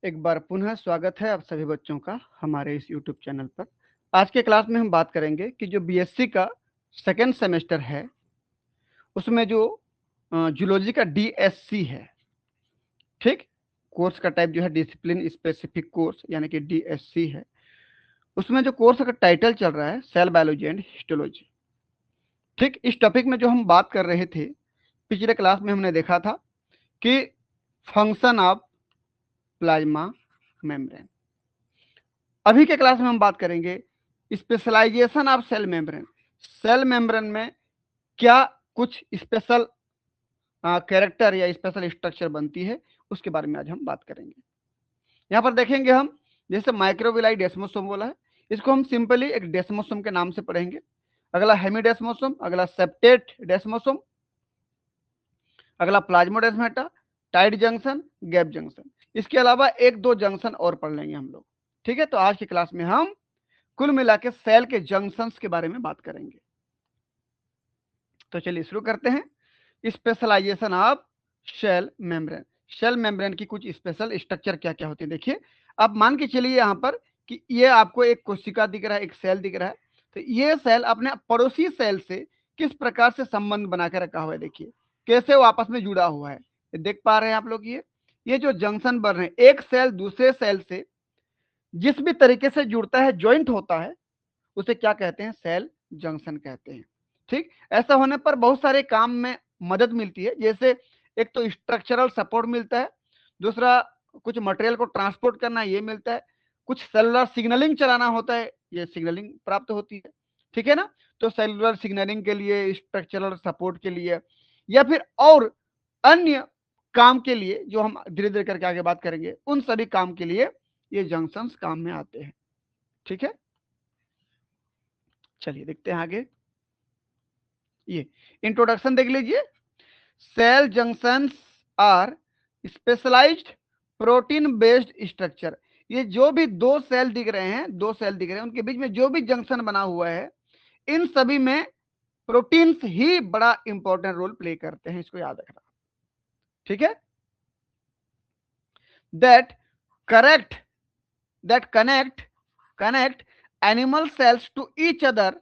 एक बार पुनः स्वागत है आप सभी बच्चों का हमारे इस YouTube चैनल पर। आज के क्लास में हम बात करेंगे कि जो बीएससी का सेकेंड सेमेस्टर है उसमें जो जूलॉजी का डीएससी है, ठीक, कोर्स का टाइप जो है डिसिप्लिन स्पेसिफिक कोर्स यानी कि डीएससी है। उसमें जो कोर्स का टाइटल चल रहा है सेल बायोलॉजी एंड हिस्टोलॉजी। ठीक, इस टॉपिक में जो हम बात कर रहे थे पिछले क्लास में हमने देखा था कि फंक्शन ऑफ प्लाज्मा मेम्ब्रेन। अभी के क्लास में हम बात करेंगे specialization of cell membrane. Cell membrane में क्या कुछ स्पेशल कैरेक्टर या स्पेशल स्ट्रक्चर बनती है उसके बारे में आज हम बात करेंगे। यहाँ पर देखेंगे हम, जैसे माइक्रोविलाई डेस्मोसोम बोला है, इसको हम सिंपली एक डेस्मोसोम के नाम से पढ़ेंगे। अगला हेमीडेस्मोसोम, अगला सेप्टेट डेस्मोसोम, अगला plasmodesmata, tight junction, gap junction. इसके अलावा एक दो जंक्शन और पढ़ लेंगे हम लोग। ठीक है, तो आज की क्लास में हम कुल मिला के सेल के जंक्शंस के बारे में बात करेंगे। तो चलिए शुरू करते हैं। Specialization of cell membrane. Cell membrane की कुछ स्पेशल स्ट्रक्चर क्या क्या होते हैं देखिए। अब मान के चलिए यहाँ पर कि ये आपको एक कोशिका दिख रहा है, एक सेल दिख रहा है। तो ये सेल अपने पड़ोसी सेल से किस प्रकार से संबंध बना के रखा हुआ है, देखिए कैसे वो आपस में जुड़ा हुआ है। देख पा रहे हैं आप लोग, ये जो जंक्शन बन रहे हैं, एक सेल दूसरे सेल से जिस भी तरीके से जुड़ता है, ज्वाइंट होता है, उसे क्या कहते हैं? सेल जंक्शन कहते हैं। ठीक, ऐसा होने पर बहुत सारे काम में मदद मिलती है। जैसे एक तो स्ट्रक्चरल सपोर्ट मिलता है, दूसरा कुछ मटेरियल को ट्रांसपोर्ट करना ये मिलता है, कुछ सेलुलर सिग्नलिंग चलाना होता है, ये सिग्नलिंग प्राप्त होती है। ठीक है ना, तो सेलुलर सिग्नलिंग के लिए, स्ट्रक्चरल सपोर्ट के लिए, या फिर और अन्य काम के लिए जो हम धीरे धीरे करके आगे बात करेंगे, उन सभी काम के लिए ये जंक्शंस काम में आते हैं। ठीक है, चलिए देखते हैं आगे। ये इंट्रोडक्शन देख लीजिए। Cell junctions are specialized protein based structure. ये जो भी दो सेल दिख रहे हैं, उनके बीच में जो भी जंक्शन बना हुआ है, इन सभी में प्रोटीन्स ही बड़ा इंपॉर्टेंट रोल प्ले करते हैं, इसको याद रखना। ठीक है, that correct that connect animal cells to each other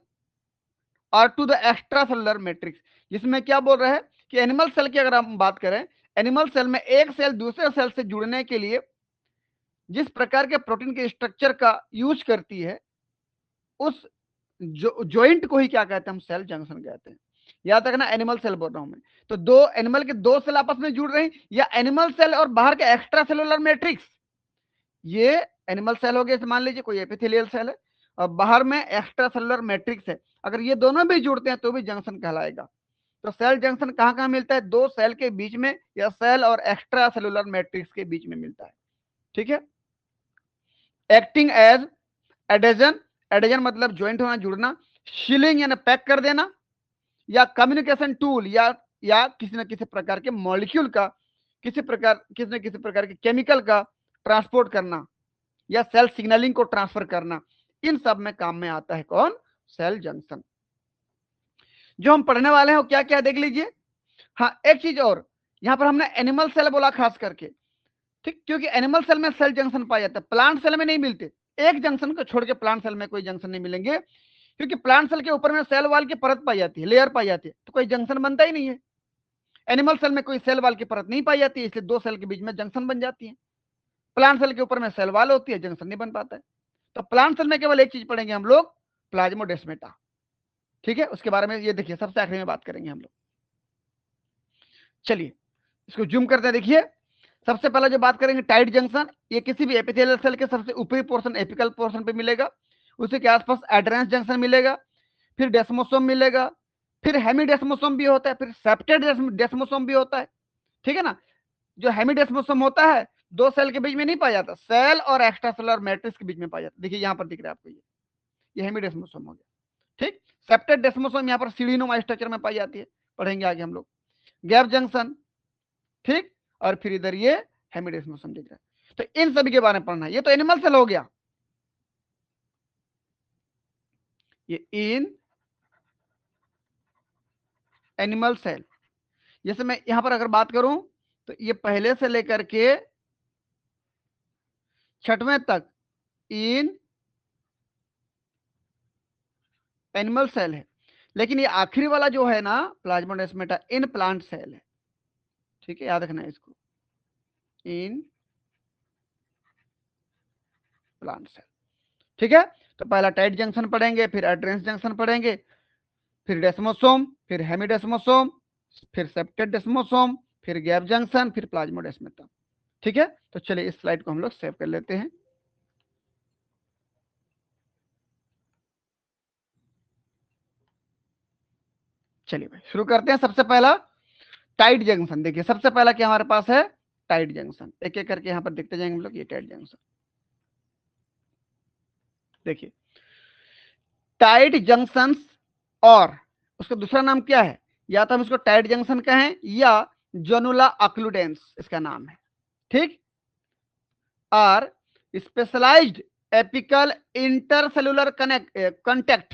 और to the extra cellular matrix. जिसमें क्या बोल रहे हैं कि एनिमल सेल की अगर हम बात करें, एनिमल सेल में एक सेल दूसरे सेल से जुड़ने के लिए जिस प्रकार के प्रोटीन के स्ट्रक्चर का यूज करती है, उस ज्वाइंट को ही क्या कहते हैं? हम सेल जंक्शन कहते हैं। याद रखना, एनिमल सेल बोल रहा हूं मैं। तो दो एनिमल के दो सेल आपस में जुड़ रहे हैं, या एनिमल सेल और बाहर के एक्स्ट्रा सेलुलर मैट्रिक्स। ये एनिमल सेल हो गया, मान लीजिए कोई एपिथेलियल सेल है और बाहर में एक्स्ट्रा सेलुलर मैट्रिक्स है, अगर ये दोनों भी जुड़ते हैं तो भी जंक्शन कहलाएगा। तो सेल जंक्शन कहां कहां मिलता है? दो सेल के बीच में, या सेल और एक्स्ट्रा सेलुलर मैट्रिक्स के बीच में मिलता है। ठीक है, एक्टिंग एज एडेजन। एडेजन मतलब ज्वाइंट होना, जुड़ना। शीलिंग यानी पैक कर देना, या कम्युनिकेशन टूल, या किसी न किसी प्रकार के मॉलिक्यूल का, किसी न किसी प्रकार के केमिकल का ट्रांसपोर्ट करना, या सेल सिग्नलिंग को ट्रांसफर करना। इन सब में काम में आता है कौन? Cell junction. जो हम पढ़ने वाले हैं वो क्या क्या देख लीजिए। हाँ, एक चीज और, यहां पर हमने एनिमल सेल बोला खास करके, ठीक, क्योंकि एनिमल सेल में सेल जंक्शन पाया जाता है, प्लांट सेल में नहीं मिलते। एक जंक्शन को छोड़ के प्लांट सेल में कोई जंक्शन नहीं मिलेंगे, क्योंकि प्लांट सेल के ऊपर में सेल वाल की परत पाई जाती है, लेयर पाई जाती है, तो कोई जंक्शन बनता ही नहीं है। एनिमल सेल में कोई सेल वाल की परत नहीं पाई जाती है, इसलिए दो सेल के बीच में जंक्शन बन जाती है। प्लांट सेल के ऊपर में सेल वाल होती है, जंक्शन नहीं बन पाता है। तो प्लांट सेल में केवल एक चीज पढ़ेंगे हम लोग, प्लाज्मोडेस्माटा। ठीक है, उसके बारे में ये देखिए सबसे आखिरी में बात करेंगे हम लोग। चलिए इसको जूम करते हैं, देखिए सबसे पहले जो बात करेंगे टाइट जंक्शन। ये किसी भी एपिथेलियल सेल के सबसे ऊपरी पोर्शन, एपिकल पोर्शन पे मिलेगा, उसी के आसपास एड्रेंस जंक्शन मिलेगा, फिर डेस्मोसोम मिलेगा, फिर हेमीडेस्मोसोम भी होता है, फिर सेप्टेड डेस्मोसोम भी होता है। ठीक है ना, जो हेमीडेस्मोसोम होता है दो सेल के बीच में नहीं पाया जाता, सेल और एक्स्ट्रा सेलुलर मैट्रिक्स के बीच में पाया जाता है। देखिए यहां पर दिख रहा है आपको, ये हेमीडेस्मोसोम हो गया। ठीक, सेप्टेड डेस्मोसोम यहाँ पर सीढ़ीनुमा स्ट्रक्चर में पाई जाती है, पढ़ेंगे आगे हम लोग। गैप जंक्शन, ठीक, और फिर इधर ये हेमिडेस्मोसम दिख रहा है। तो इन सभी के बारे में पढ़ना है। ये तो एनिमल सेल हो गया, ये इन एनिमल सेल। जैसे मैं यहां पर अगर बात करूं तो ये पहले से लेकर के छठवें तक इन एनिमल सेल है, लेकिन ये आखिरी वाला जो है ना प्लाज्मोडेस्माटा इन प्लांट सेल है। ठीक है, याद रखना है इसको, इन प्लांट सेल। ठीक है, तो पहला टाइट जंक्शन पढ़ेंगे, फिर एड्रेंस जंक्शन पढ़ेंगे, फिर डेस्मोसोम, फिर हेमिडेस्मोसोम, फिर सेप्टेड डेस्मोसोम, फिर गैप जंक्शन, फिर प्लाज्मोडेस्माटा। ठीक है, तो चलिए इस स्लाइड को हम लोग सेव कर लेते हैं। चलिए भाई शुरू करते हैं। सबसे पहला टाइट जंक्शन, देखिए सबसे पहला क्या हमारे पास है, टाइट जंक्शन। एक एक करके यहां पर देखते जाएंगे हम लोग। ये टाइट जंक्शन देखिए, टाइट जंक्शन, और उसका दूसरा नाम क्या है, या तो हम इसको टाइट जंक्शन कहें या जोनुला ऑक्लूडेंस इसका नाम है। ठीक, और स्पेशलाइज्ड एपिकल इंटरसेलुलर कनेक्ट,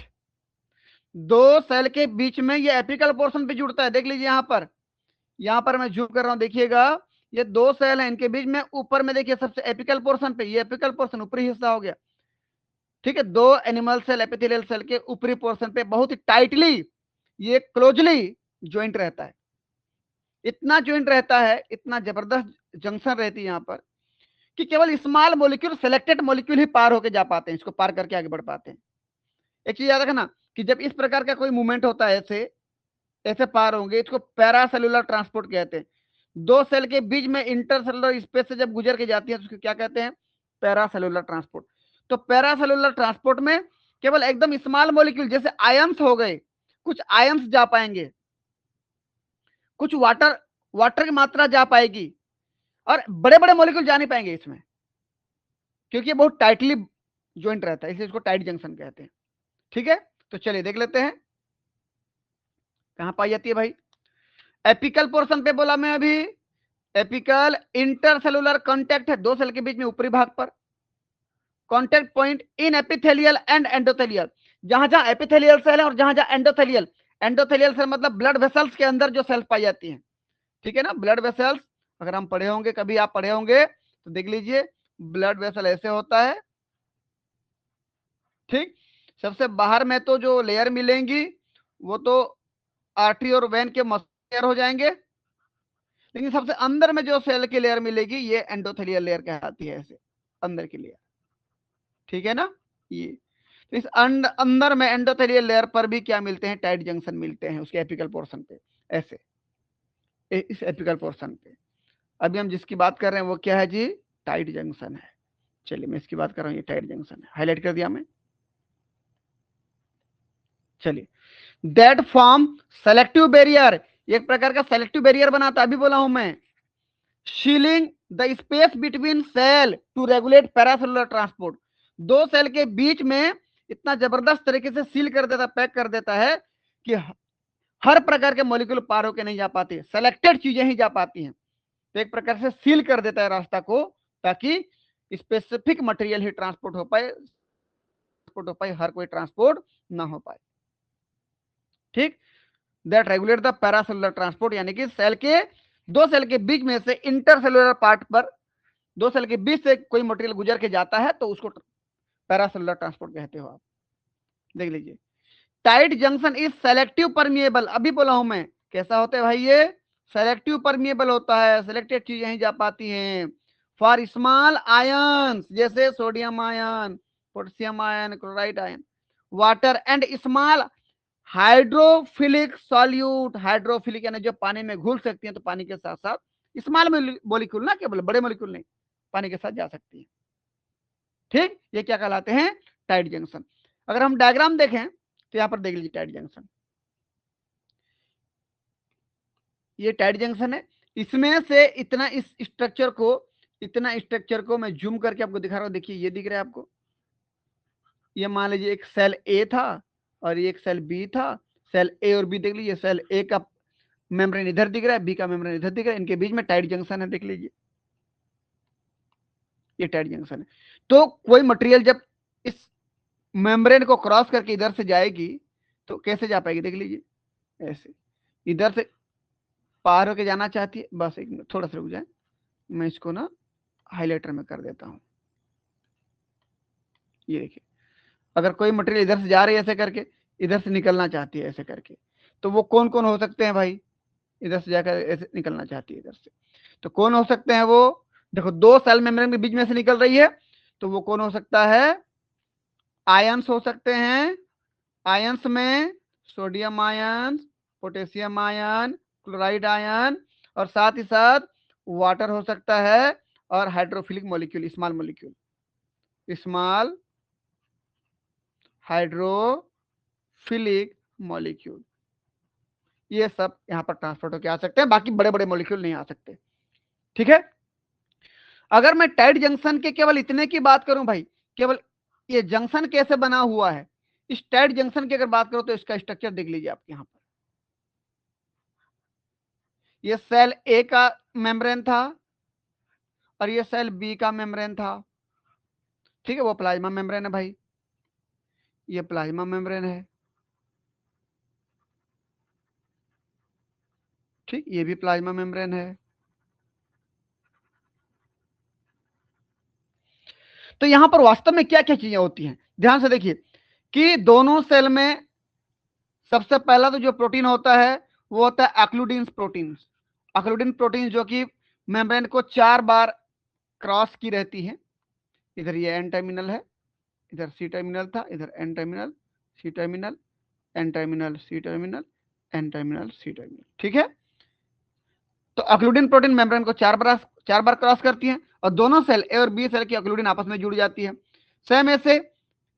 दो सेल के बीच में ये एपिकल पोर्शन पे जुड़ता है। देख लीजिए यहां पर मैं जूम कर रहा हूं, देखिएगा ये दो सेल हैं, इनके बीच में ऊपर में देखिए सबसे एपिकल पोर्शन पे, ये एपिकल पोर्शन ऊपरी हिस्सा हो गया। ठीक है, दो एनिमल सेल एपिथेलियल सेल के ऊपरी पोर्शन पे बहुत ही टाइटली ये क्लोजली ज्वाइंट रहता है। इतना ज्वाइंट रहता है, इतना जबरदस्त जंक्शन रहती है यहाँ पर, कि केवल स्मॉल मॉलिक्यूल, सेलेक्टेड मॉलिक्यूल ही पार होकर जा पाते हैं, इसको पार करके आगे बढ़ पाते हैं। एक चीज याद रखना कि जब इस प्रकार का कोई मूवमेंट होता है, ऐसे ऐसे पार होंगे, इसको पैरासेलुलर ट्रांसपोर्ट कहते हैं। दो सेल के बीच में इंटरसेलुलर स्पेस से जब गुजर के जाती है तो उसको क्या कहते हैं, पैरासेलुलर ट्रांसपोर्ट। तो पैरासेलुलर ट्रांसपोर्ट में केवल एकदम स्मॉल मॉलिक्यूल जैसे आयंस हो गए, कुछ आयंस जा पाएंगे, कुछ वाटर वाटर की मात्रा जा पाएगी, और बड़े बड़े मॉलिक्यूल जा नहीं पाएंगे इसमें, क्योंकि ये बहुत टाइटली ज्वाइंट रहता है, इसलिए इसको टाइट जंक्शन कहते हैं। ठीक है, तो चलिए देख लेते हैं कहां पाई जाती है भाई। एपिकल पोर्शन पे बोला मैं अभी, एपिकल इंटरसेलुलर कांटेक्ट है दो सेल के बीच में ऊपरी भाग पर। Contact point in epithelial and endothelial, जहां जहां एपिथेलियल सेल है और जहां जहां एंडोथेलियल, एंडोथेलियल सेल मतलब ब्लड वेसल्स के अंदर जो सेल्स पाई जाती हैं। ठीक है ना, ब्लड वेसल्स अगर हम पढ़े होंगे, कभी आप पढ़े होंगे तो देख लीजिए, ब्लड वेसल ऐसे होता है। ठीक, सबसे बाहर में तो जो लेयर मिलेंगी वो तो आर्टरी और वेन के मसल हो जाएंगे, लेकिन सबसे अंदर में जो सेल की लेयर मिलेगी ये एंडोथेलियल लेयर कहलाती है, ऐसे अंदर की लेयर। ठीक है ना, ये तो इस अंदर में एंडोथेलियल लेयर पर भी क्या मिलते हैं, टाइट जंक्शन मिलते हैं उसके एपिकल पोर्शन पे, ऐसे इस एपिकल पोर्शन पे। अभी हम जिसकी बात कर रहे हैं वो क्या है जी, टाइट जंक्शन है। चलिए मैं इसकी बात कर रहा हूँ, ये टाइट जंक्शन है, हाईलाइट कर दिया मैं। चलिए, दैट फॉर्म सेलेक्टिव बैरियर, एक प्रकार का सेलेक्टिव बैरियर बनाता, अभी बोला हूं मैं, sealing the space between cell to regulate paracellular transport. दो सेल के बीच में इतना जबरदस्त तरीके से सील कर देता, पैक कर देता है कि हर प्रकार के मॉलिक्यूल पार होकर नहीं जा पाते, सेलेक्टेड चीजें ही जा पाती हैं। तो एक प्रकार से सील कर देता है रास्ता को, ताकि स्पेसिफिक मटेरियल ही ट्रांसपोर्ट हो पाए, हर कोई ट्रांसपोर्ट ना हो पाए। ठीक, दैट रेगुलेट द पैरासेलुलर ट्रांसपोर्ट, यानी कि सेल के, दो सेल के बीच में से इंटरसेलुलर पार्ट पर, दो सेल के बीच से कोई मटेरियल गुजर के जाता है तो उसको पैरासेलुलर ट्रांसपोर्ट कहते हो आप। देख लीजिए, tight junction is selective permeable, अभी बोला हूं मैं, कैसा होता है भाई ये, सेलेक्टिव परमिएबल होता है, सेलेक्टेड चीजें ही जा पाती हैं। फॉर स्मॉल आयन जैसे sodium ion, potassium ion, chloride ion, water and small hydrophilic solute, hydrophilic यानी जो पानी में घुल सकती है, तो पानी के साथ साथ स्मॉल मॉलिक्यूल ना, केवल बड़े मॉलिक्यूल नहीं, पानी के साथ जा सकती है। ठीक, ये क्या कहलाते हैं, टाइट जंक्शन। अगर हम डायग्राम देखें तो यहां पर देख लीजिए टाइट जंक्शन, ये टाइट जंक्शन है। इसमें से इतना इस स्ट्रक्चर को, इतना स्ट्रक्चर को मैं जूम करके आपको दिखा रहा हूं, देखिए ये दिख रहा है आपको, ये मान लीजिए एक सेल ए था और ये एक सेल बी था। सेल ए और बी देख लीजिए, सेल ए का मेम्ब्रेन इधर दिख रहा है, बी का मेम्ब्रेन इधर दिख रहा है, इनके बीच में टाइट जंक्शन है, देख लीजिए ये टाइट जंक्शन है। तो कोई मटेरियल जब इस मेम्ब्रेन को क्रॉस करके इधर से जाएगी तो कैसे जा पाएगी, देख लीजिए ऐसे, इधर से पार होके जाना चाहती है, बस एक मिनट थोड़ा सा रुक जाए, मैं इसको ना हाईलाइटर में कर देता हूं। ये देखिए, अगर कोई मटेरियल इधर से जा रही है ऐसे करके, इधर से निकलना चाहती है ऐसे करके, तो वो कौन कौन हो सकते हैं भाई? इधर से जाकर ऐसे निकलना चाहती है इधर से, तो कौन हो सकते हैं वो? देखो, दो सेल मेम्ब्रेन के बीच में से निकल रही है, तो वो कौन हो सकता है? आयंस हो सकते हैं। आयंस में sodium ion, potassium ion, chloride ion, और साथ ही साथ वाटर हो सकता है, और hydrophilic molecule, small molecule, small hydrophilic molecule, ये सब यहां पर ट्रांसपोर्ट होकर आ सकते हैं, बाकी बड़े बड़े मॉलिक्यूल नहीं आ सकते। ठीक है। अगर मैं टाइट जंक्शन के केवल इतने की बात करूं भाई, केवल ये जंक्शन कैसे बना हुआ है, इस टाइट जंक्शन की अगर बात करो तो इसका स्ट्रक्चर देख लीजिए आप यहां पर। ये सेल ए का मेम्ब्रेन था, और ये सेल बी का मेम्ब्रेन था। ठीक है, वो प्लाज्मा मेम्ब्रेन है भाई, ये प्लाज्मा मेम्ब्रेन है। ठीक, ये भी प्लाज्मा मेम्ब्रेन है। तो यहां पर वास्तव में क्या क्या चीजें होती हैं, ध्यान से देखिए कि दोनों सेल में सबसे पहला तो जो प्रोटीन होता है वो होता है एक्लूडिन प्रोटीन। एक्लूडिन प्रोटीन जो कि मेम्ब्रेन को 4 बार क्रॉस की रहती है। इधर ये एन टर्मिनल है, इधर सी टर्मिनल था, इधर N terminal, C terminal, N terminal, C terminal, N terminal, C terminal. ठीक है। तो अक्लूडिन प्रोटीन मेम्ब्रेन को 4 बार क्रॉस करती है, और दोनों सेल ए और बी सेल की अक्लूडिन आपस में जुड़ जाती है। सेम ऐसे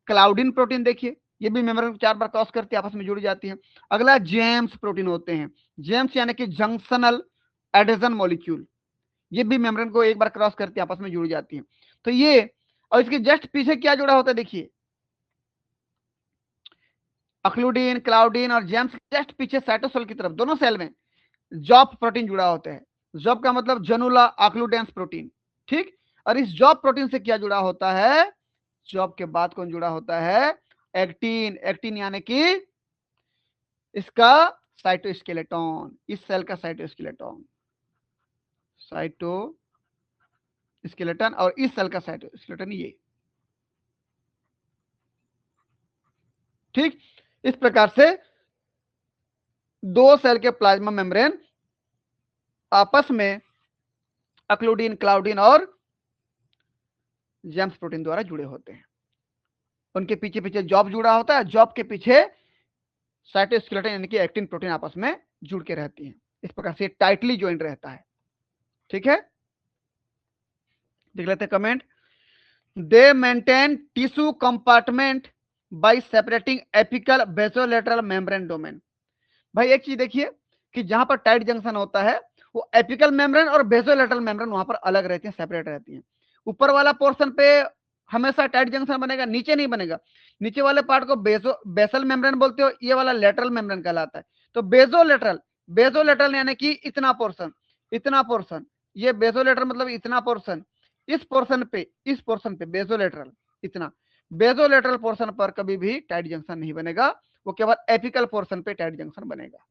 क्लाउडिन प्रोटीन देखिए, ये भी मेम्ब्रेन को 4 बार क्रॉस करती है, आपस में जुड़ जाती है। अगला जेम्स प्रोटीन होते हैं, जेम्स यानी कि जंक्शनल एडेजन मॉलिक्यूल, ये भी मेम्ब्रेन को एक बार क्रॉस करती है, आपस में जुड़ जाती है। तो ये, और इसके जस्ट पीछे क्या जुड़ा होता है देखिए, अक्लूडिन, क्लाउडिन और जेम्स जस्ट पीछे साइटोसेल की तरफ दोनों सेल में जॉब प्रोटीन जुड़ा होता है। जॉब का मतलब जनुला ऑक्लूडेंस प्रोटीन। ठीक, और इस जॉब प्रोटीन से क्या जुड़ा होता है? जॉब के बाद कौन जुड़ा होता है? एक्टिन। एक्टिन यानी कि इसका साइटोस्केलेटन, इस सेल का साइटोस्केलेटन, साइटोस्केलेटन, और इस सेल का साइटोस्केलेटन ये। ठीक, इस प्रकार से दो सेल के प्लाज्मा मेम्ब्रेन आपस में अक्लूडिन, क्लाउडिन और जेम्स प्रोटीन द्वारा जुड़े होते हैं। उनके पीछे पीछे जॉब जुड़ा होता है, जॉब के पीछे साइटोस्केलेटन यानी कि एक्टिन प्रोटीन आपस में जुड़ के रहती है। इस प्रकार से टाइटली ज्वाइंट रहता है। ठीक है, देख लेते हैं comment. They maintain tissue compartment by separating apical basolateral membrane domain. भाई एक चीज देखिए कि जहां पर टाइट जंक्शन होता है, वो एपिकल मेम्ब्रेन और बेसोलेटरल मेम्ब्रेन वहां पर अलग रहती है, सेपरेट रहती है। ऊपर वाला पोर्शन पे हमेशा टाइट जंक्शन बनेगा, नीचे नहीं बनेगा। नीचे वाले पार्ट को बेसल मेम्ब्रेन बोलते हो, ये वाला लेटरल मेम्ब्रेन कहलाता है। तो बेसोलेटरल, बेसोलेटरल यानी कि इतना पोर्शन, इतना पोर्शन, ये बेसोलेटरल मतलब इतना पोर्शन, इस पोर्शन पे, इस पोर्शन पे बेसोलेटरल, इतना बेसोलेटरल पोर्शन पर कभी भी टाइट जंक्शन नहीं बनेगा, वो केवल एपिकल पोर्शन पे टाइट जंक्शन बनेगा।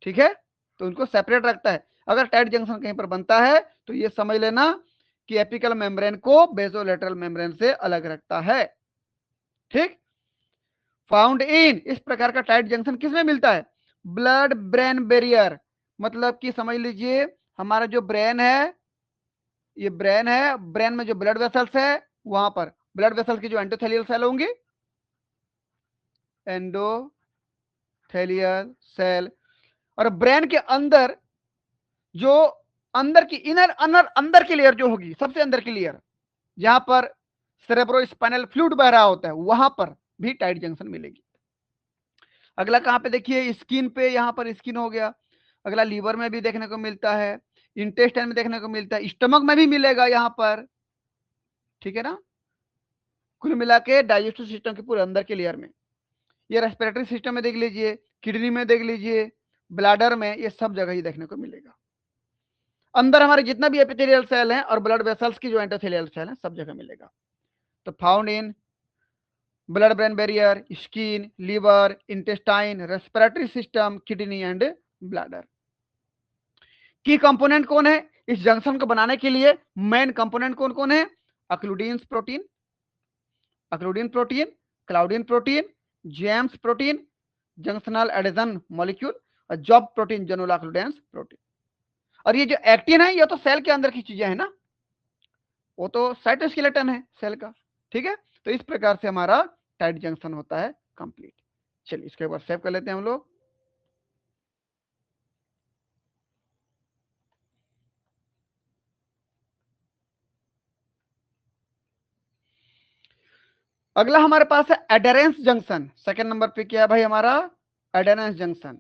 ठीक है, तो उनको सेपरेट रखता है। अगर टाइट जंक्शन कहीं पर बनता है तो ये समझ लेना कि एपिकल मेम्ब्रेन को बेसोलेटरल मेम्ब्रेन से अलग रखता है। ठीक, फाउंड इन, इस प्रकार का टाइट जंक्शन किसमें मिलता है? ब्लड ब्रेन बैरियर, मतलब कि समझ लीजिए हमारा जो ब्रेन है, ये ब्रेन है, ब्रेन में जो ब्लड वेसल्स है, वहां पर ब्लड वेसल्स की जो एंडोथेलियल सेल होंगी, एंडोथेलियल सेल, और ब्रेन के अंदर जो अंदर की इनर अनर अंदर की लेयर जो होगी, सबसे अंदर की लेयर, जहां पर सेरेब्रो स्पाइनल फ्लूइड बह रहा होता है, वहां पर भी टाइट जंक्शन मिलेगी। अगला कहां पे देखिए, स्किन पे, यहां पर स्किन हो गया। अगला लीवर में भी देखने को मिलता है, इंटेस्टाइन में देखने को मिलता है, स्टमक में भी मिलेगा यहां पर। ठीक है ना, कुल मिला के डाइजेस्टिव सिस्टम के पूरे अंदर के लेयर में। ये रेस्पिरेटरी सिस्टम में देख लीजिए, किडनी में देख लीजिए, ब्लैडर में, ये सब जगह ही देखने को मिलेगा। अंदर हमारे जितना भी एपिथेलियल सेल है और ब्लड वेसल्स की जो एंडोथेलियल सेल है, सब जगह मिलेगा। तो found in blood brain barrier, skin, liver, intestine, respiratory system, kidney and bladder. की कंपोनेंट कौन है इस जंक्शन को बनाने के लिए? मेन कंपोनेंट कौन कौन है? Occludin protein, occludin protein, claudin protein, JAMs protein, junctional adhesion molecule, और जॉब प्रोटीन, जनोलाक्लूडेंस प्रोटीन। और ये जो एक्टिन है ये तो सेल के अंदर की चीजें हैं ना, वो तो साइटोस्केलेटन है सेल का। ठीक है, तो इस प्रकार से हमारा टाइट जंक्शन होता है कंप्लीट। चलिए इसके बाद सेव कर लेते हैं हम लोग। अगला हमारे पास है एडेरेंस जंक्शन। सेकंड नंबर पे क्या है भाई हमारा? एडेरेंस जंक्शन।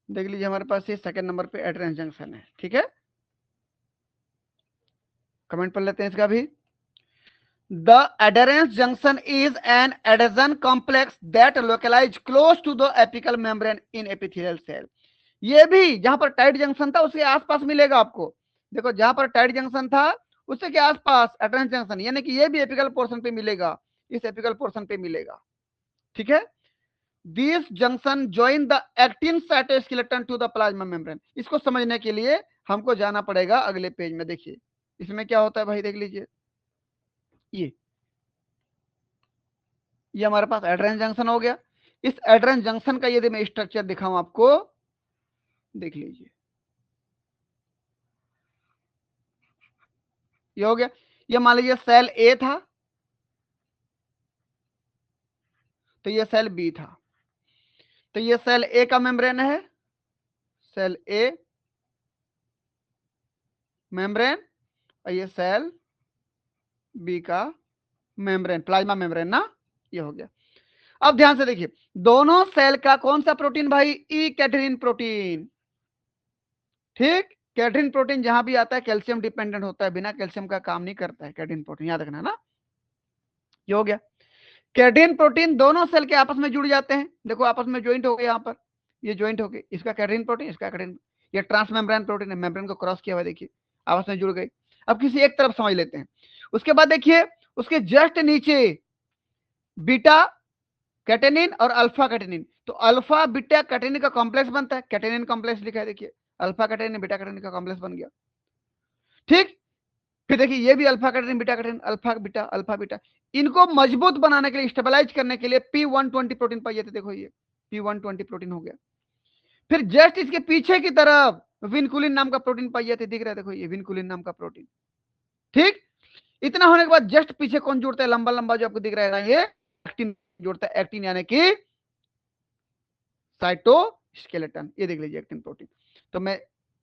देख लीजिए हमारे पास ये सेकंड नंबर पे एडेरेंस जंक्शन है। ठीक है, कमेंट पढ़ लेते हैं इसका भी। The adherence junction is an adhesion complex that localize close to the apical membrane in epithelial cell। ये भी जहां पर टाइट जंक्शन था उसके आसपास मिलेगा आपको। देखो जहां पर टाइट जंक्शन था उससे के आसपास एडेरेंस जंक्शन, यानी कि ये भी एपिकल पोर्शन पे मिलेगा, इस एपिकल पोर्शन पे मिलेगा। ठीक है, this junction join the actin cytoskeleton to the plasma membrane. इसको समझने के लिए हमको जाना पड़ेगा अगले पेज में। देखिए इसमें क्या होता है भाई, देख लीजिए। ये हमारे पास एड्रेन जंक्शन हो गया। इस एड्रेन जंक्शन का यदि मैं स्ट्रक्चर दिखाऊं आपको, देख लीजिए ये हो गया। ये मान लीजिए सेल ए था, तो ये सेल बी था, तो ये सेल ए का मेम्ब्रेन है, सेल ए मेम्ब्रेन, और ये सेल बी का मेम्ब्रेन, प्लाज्मा मेम्ब्रेन ना, ये हो गया। अब ध्यान से देखिए, दोनों सेल का कौन सा प्रोटीन भाई? ई कैटरीन प्रोटीन। ठीक, कैटरीन प्रोटीन जहां भी आता है कैल्शियम डिपेंडेंट होता है, बिना कैल्शियम का काम नहीं करता है कैटरीन प्रोटीन, याद रखना ना। ये हो गया। कैटरीन प्रोटीन दोनों सेल के आपस में जुड़ जाते हैं। देखो आपस में ज्वाइंट हो गए, यहाँ पर ये ज्वाइंट हो गए, इसका कैटरीन प्रोटीन, इसका कैटरीन। ये ट्रांसमेम्ब्रेन प्रोटीन है, मेम्ब्रेन को क्रॉस किया हुआ, देखिए आपस में जुड़ गए। अब किसी एक तरफ समझ लेते हैं। उसके बाद देखिए उसके जस्ट नीचे बीटा कैटेनिन और अल्फा कैटेनिन, तो अल्फा बीटा कैटेनिन का कॉम्प्लेक्स बनता है, कैटेनिन कॉम्प्लेक्स लिखा है, देखिए अल्फा कैटेनिन बीटा कैटेनिन का कॉम्प्लेक्स बन गया। ठीक, फिर देखिए ये भी alpha catenin beta catenin, alpha beta, इनको मजबूत बनाने के लिए, स्टेबलाइज करने के लिए P120 प्रोटीन पाइए थे। देखो ये P120 प्रोटीन हो गया। फिर जस्ट इसके पीछे की तरफ विनकुलिन नाम का प्रोटीन पाइए थे, दिख रहा है, देखो ये विनकुलिन नाम का प्रोटीन। ठीक, इतना होने के बाद जस्ट पीछे कौन जुड़ता है? लंबा लंबा जो आपको दिख रहा है, ये एक्टिन जुड़ता है, एक्टिन यानी कि साइटोस्केलेटन। ये देख लीजिए एक्टिन प्रोटीन। तो मैं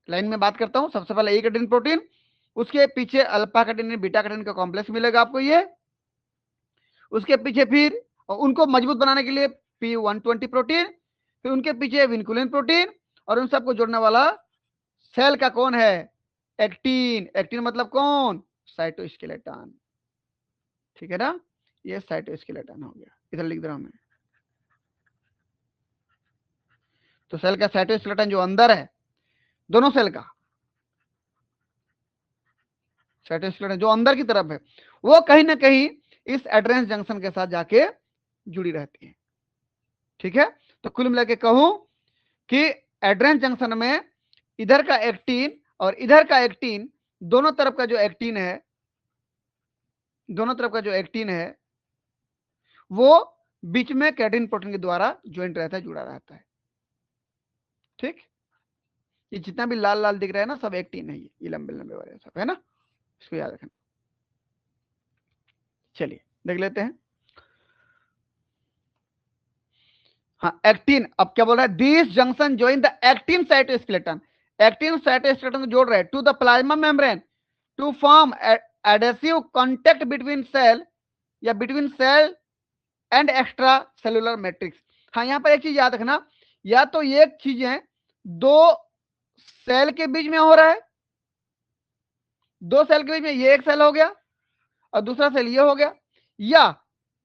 लाइन में बात करता हूं। सबसे पहले एक कैटेनिन प्रोटीन, उसके पीछे अल्फा कैटेनिन बीटा कैटेनिन का कॉम्प्लेक्स मिलेगा आपको ये। उसके पीछे फिर उनको मजबूत बनाने के लिए P120 प्रोटीन, फिर उनके पीछे विनकुलिन प्रोटीन, और उन सबको जोड़ने वाला सेल का कौन है? एक्टिन। एक्टिन मतलब कौन? साइटोस्केलेटन। ठीक है ना, ये साइटोस्केलेटन हो गया। इधर लिख दे रहा हूं मैं। तो सेल का साइटोस्केलेटन जो अंदर है, दोनों सेल का साइटोस्केलेटन जो अंदर की तरफ है, वो कहीं ना कहीं इस एड्रेंस जंक्शन के साथ जाके जुड़ी रहती है। ठीक है, तो कुल मिला के कहूं कि एड्रेंस जंक्शन में इधर का एक्टिन और इधर का एक्टिन, दोनों तरफ का जो एक्टिन है, दोनों तरफ का जो एक्टिन है वो बीच में कैटिन प्रोटीन के द्वारा ज्वाइंट रहता है, जुड़ा रहता है। ठीक, ये जितना भी लाल लाल दिख रहा है ना, सब एक्टिन है, ये लंबे लंबे वाले सब है ना, इसको याद रखना। चलिए देख लेते हैं। हाँ एक्टिन, अब क्या बोल रहा है? This junction join the actin cytoskeleton, actin cytoskeleton को जोड़ रहा है to the plasma membrane to form adhesive contact between cell, या between cell and extra cellular matrix. हाँ यहाँ पर एक चीज याद रखना, या तो ये चीज है दो सेल के बीच में हो रहा है, दो सेल के बीच में ये एक सेल हो गया और दूसरा सेल ये हो गया, या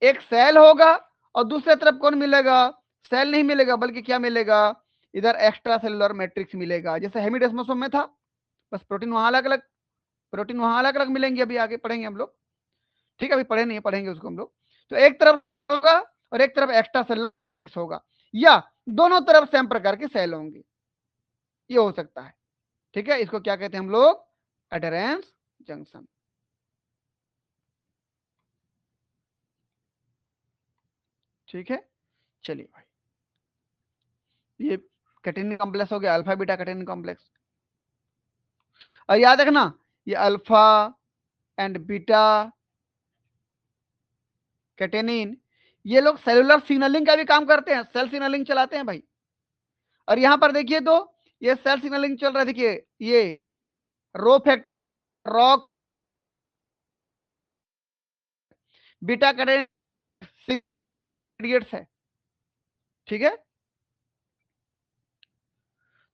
एक सेल होगा और दूसरे तरफ कौन मिलेगा? सेल नहीं मिलेगा, बल्कि क्या मिलेगा? इधर एक्स्ट्रा सेलुलर मैट्रिक्स मिलेगा, जैसे हेमिडेस्मोसोम में था। बस प्रोटीन वहां अलग अलग, प्रोटीन वहां अलग अलग मिलेंगे, अभी आगे पढ़ेंगे हम लोग। ठीक है, अभी पढ़े नहीं, पढ़ेंगे उसको हम लोग। तो एक तरफ होगा और एक तरफ एक्स्ट्रा सेलुलर होगा, या दोनों तरफ सेम प्रकार के सेल होंगे, ये हो सकता है। ठीक है, इसको क्या कहते हैं हम लोग? Adherence junction. ठीक है, चलिए भाई, ये कैटेनिन कॉम्प्लेक्स हो गया, अल्फा बीटा कैटेनिन कॉम्प्लेक्स। और याद रखना, ये अल्फा एंड बीटा कैटेनिन, ये लोग सेलुलर सिग्नलिंग का भी काम करते हैं, सेल सिग्नलिंग चलाते हैं भाई। और यहां पर देखिए तो ये सेल सिग्नलिंग चल रहा है, देखिए ये rho factor rock beta catenin है, ठीक है।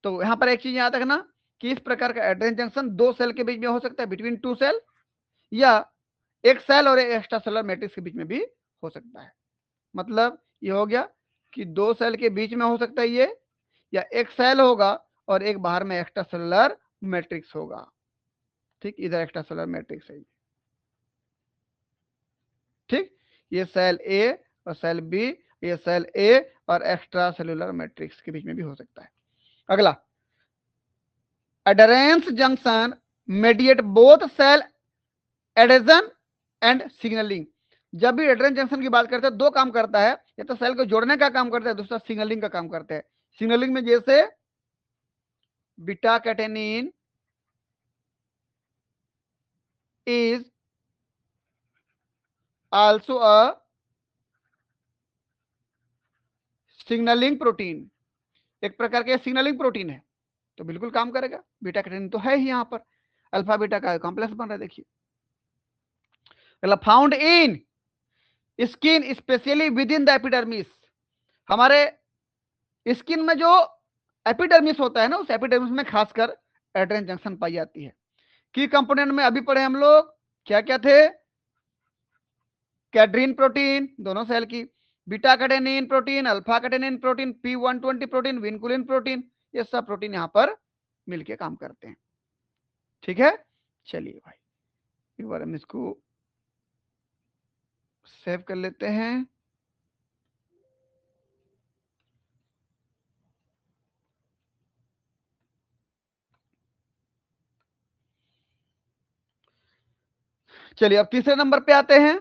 तो यहां पर एक चीज याद रखना कि इस प्रकार का एड्रेस जंक्शन दो सेल के बीच में हो सकता है, बिटवीन टू सेल, या एक सेल और एक एक्स्ट्रा सेलुलर मैट्रिक्स के बीच में भी हो सकता है। मतलब ये हो गया कि दो सेल के बीच में हो सकता है ये, या एक सेल होगा और एक बाहर में एक्स्ट्रा सेलुलर मैट्रिक्स होगा। ठीक, इधर एक्स्ट्रा सेलुलर मैट्रिक्स है, ठीक, ये सेल ए और सेल बी, ये सेल ए और एक्स्ट्रा सेलुलर मैट्रिक्स के बीच में भी हो सकता है। अगला, adherens junction mediate both cell adhesion and signalling. जब भी एड्रेंस जंक्शन की बात करते हैं, दो काम करता है, या तो सेल को जोड़ने का काम करता है, दूसरा सिग्नलिंग का काम करता है। सिग्नलिंग में जैसे beta catenin is also a signalling protein, एक प्रकार के सिग्नलिंग प्रोटीन है, तो बिल्कुल काम करेगा। बीटा कैटेनिन तो है ही यहां पर, अल्फा बीटा का कॉम्प्लेक्स बन रहा है, देखिए। Found in skin specially with in the epidermis, हमारे स्किन में जो एपिडर्मिस होता है ना, उस एपिडर्मिस में खासकर एड्रेन जंक्शन पाई जाती है। की कंपोनेंट में अभी पढ़े हम लोग, क्या क्या थे, कैड्रीन प्रोटीन दोनों सेल की, beta catenin protein, alpha catenin protein, P120 protein, vinculin protein, ये सब प्रोटीन यहां पर मिलके काम करते हैं, ठीक है। चलिए भाई, एक बार हम इसको सेव कर लेते हैं। चलिए अब तीसरे नंबर पे आते हैं।